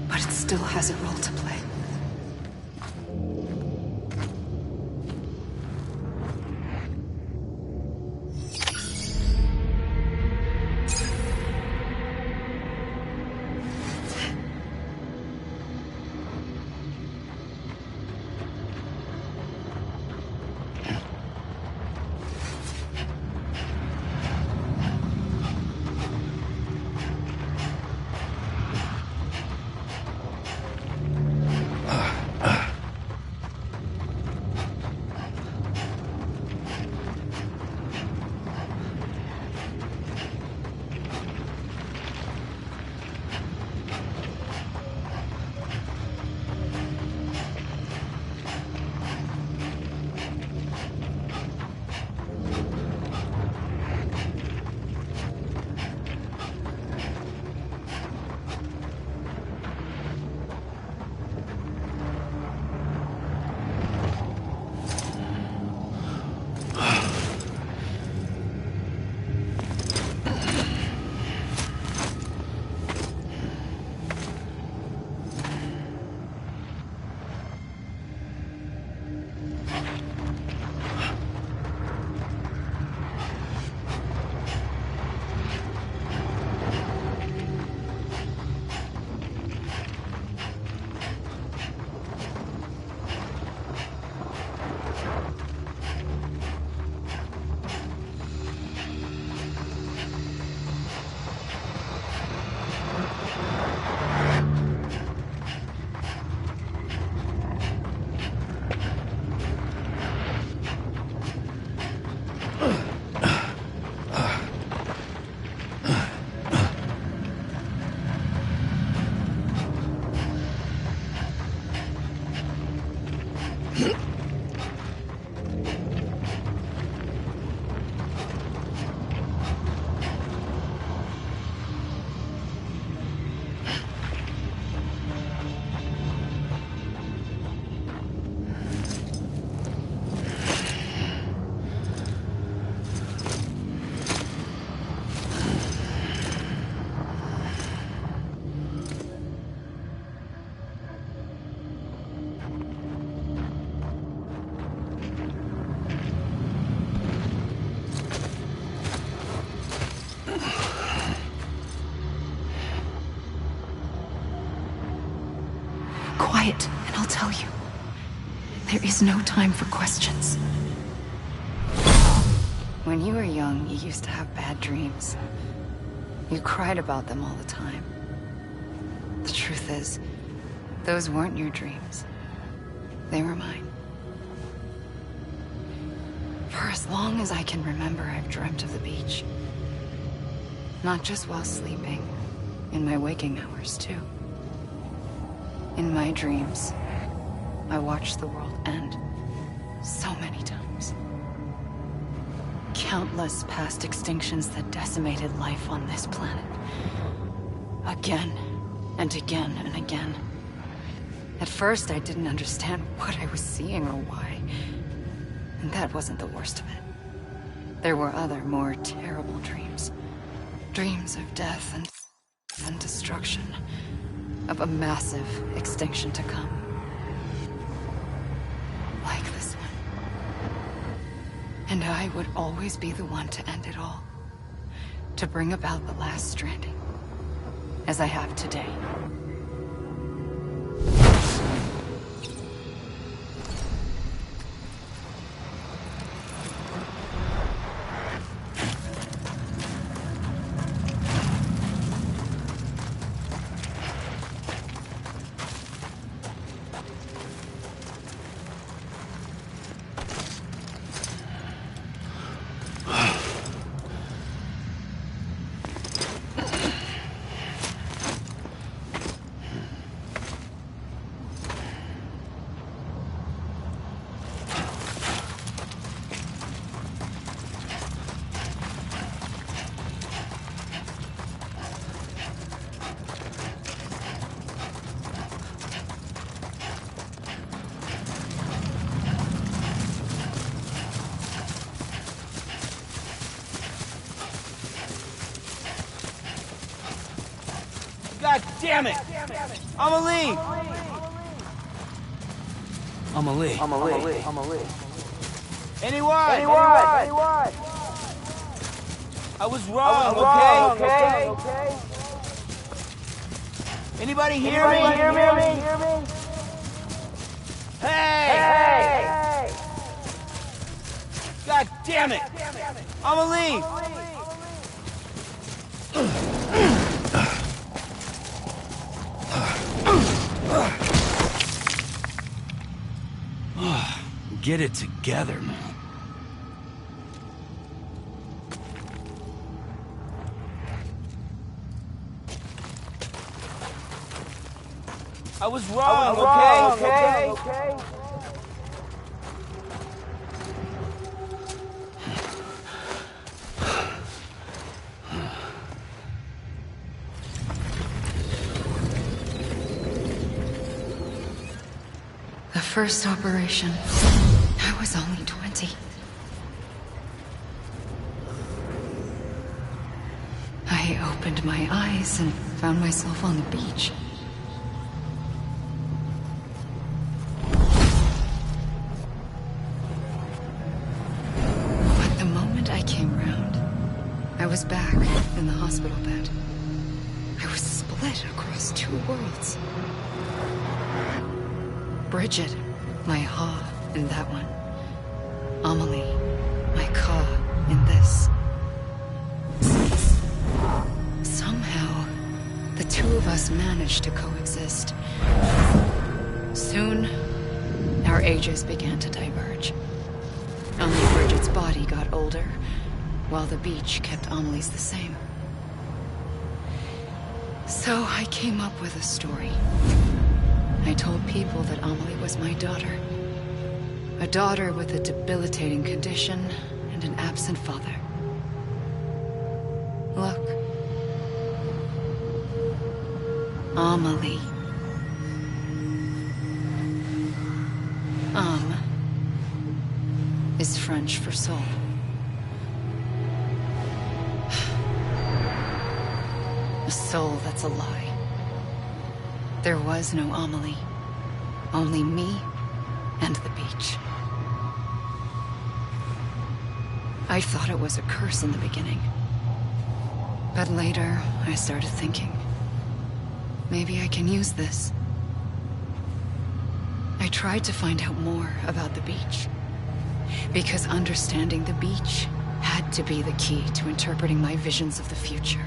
but it still has a role to play. tell you. There is no time for questions. When you were young, you used to have bad dreams. You cried about them all the time. The truth is, those weren't your dreams. They were mine. For as long as I can remember, I've dreamt of the beach. Not just while sleeping, in my waking hours, too. In my dreams, I watched the world end so many times. Countless past extinctions that decimated life on this planet. Again, and again, and again. At first, I didn't understand what I was seeing or why. And that wasn't the worst of it. There were other, more terrible dreams. Dreams of death and destruction. Of a massive extinction to come. Like this one. And I would always be the one to end it all. To bring about the last stranding. As I have today. God damn it! Amelie! Amelie. Anyone? I was wrong, okay? Anybody hear me? Hey! God damn it! Amelie! Get it together, man. I was wrong, okay? The first operation, I was only 20. I opened my eyes and found myself on the beach. But the moment I came round, I was back in the hospital bed. I was split across two worlds. Bridget, my Ha in that one. Amelie, my Ka in this. Somehow, the two of us managed to coexist. Soon, our ages began to diverge. Only Bridget's body got older, while the beach kept Amelie's the same. So I came up with a story. I told people that Amelie was my daughter. A daughter with a debilitating condition and an absent father. Look. Amelie. Âme is French for soul. A soul that's a lie. There was no Amelie. Only me and the beach. I thought it was a curse in the beginning. But later, I started thinking, maybe I can use this. tried to find out more about the beach. Because understanding the beach had to be the key to interpreting my visions of the future.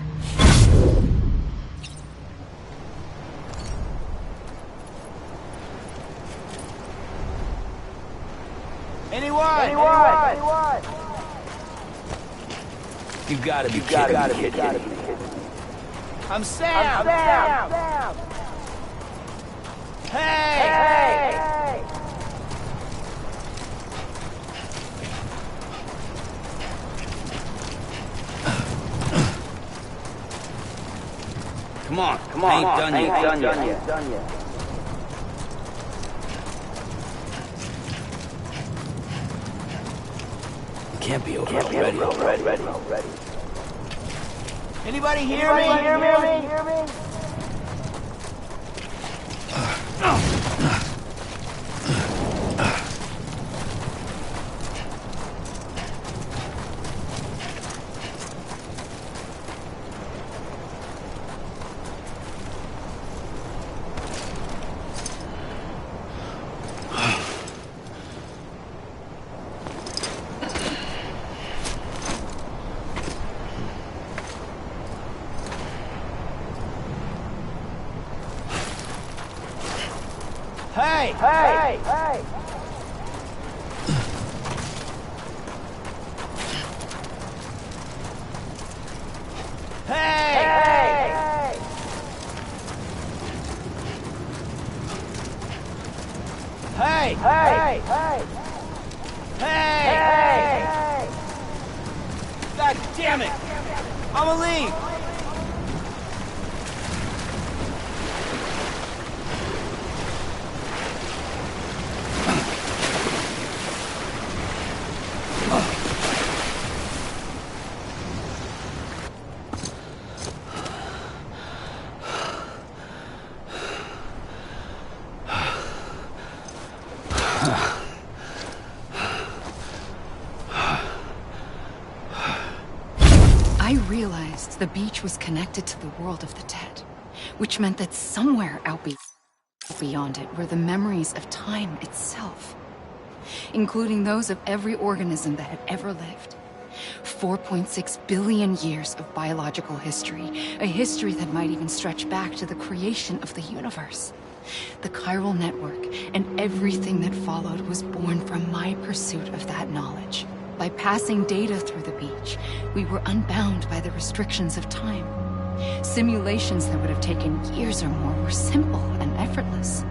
Anyone? You gotta be kidding me. I'm Sam. Hey! Come on, I ain't done yet. It can't be over already. Anybody hear me? Hey! God damn it! I'ma leave! I realized the beach was connected to the world of the dead, which meant that somewhere out beyond it were the memories of time itself, including those of every organism that had ever lived. 4.6 billion years of biological history, a history that might even stretch back to the creation of the universe. The chiral network and everything that followed was born from my pursuit of that knowledge. By passing data through the beach, we were unbound by the restrictions of time. Simulations that would have taken years or more were simple and effortless.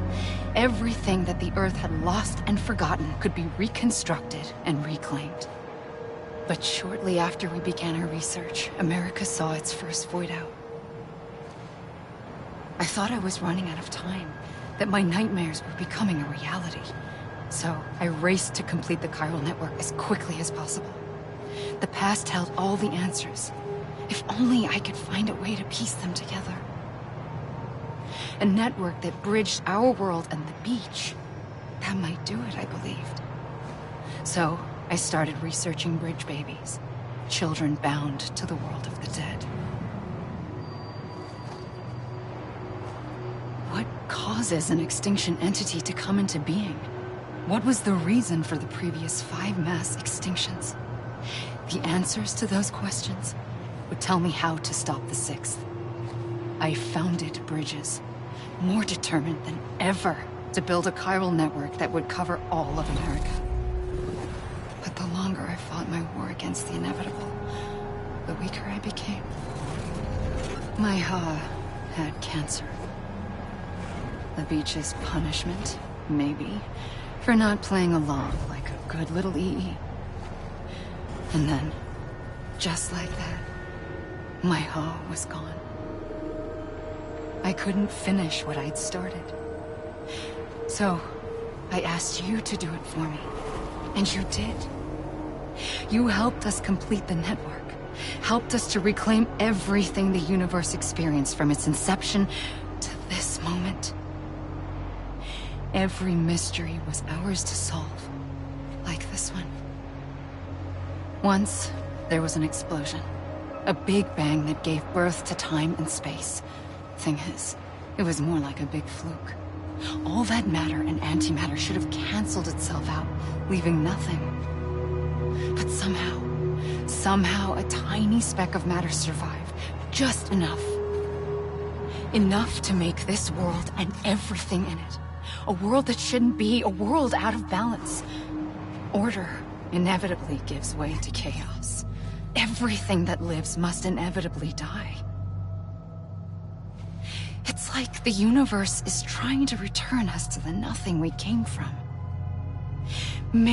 Everything that the Earth had lost and forgotten could be reconstructed and reclaimed. But shortly after we began our research, America saw its first void out. I thought I was running out of time, that my nightmares were becoming a reality. So I raced to complete the chiral network as quickly as possible. The past held all the answers. If only I could find a way to piece them together. A network that bridged our world and the beach. That might do it, I believed. So I started researching bridge babies, children bound to the world of the dead. What causes an extinction entity to come into being? What was the reason for the previous 5 mass extinctions? The answers to those questions would tell me how to stop the 6th. I founded bridges, more determined than ever to build a chiral network that would cover all of America. But the longer I fought my war against the inevitable, the weaker I became. My Ha had cancer. The beach's punishment, maybe, for not playing along like a good little EE. And then, just like that, my Ha was gone. I couldn't finish what I'd started. So, I asked you to do it for me. And you did. You helped us complete the network. Helped us to reclaim everything the universe experienced from its inception to this moment. Every mystery was ours to solve, like this one. Once, there was an explosion. A big bang that gave birth to time and space. Thing is, it was more like a big fluke. All that matter and antimatter should have canceled itself out, leaving nothing. But somehow a tiny speck of matter survived. Just enough. Enough to make this world and everything in it. A world that shouldn't be, a world out of balance. Order inevitably gives way to chaos. Everything that lives must inevitably die. It's like the universe is trying to return us to the nothing we came from.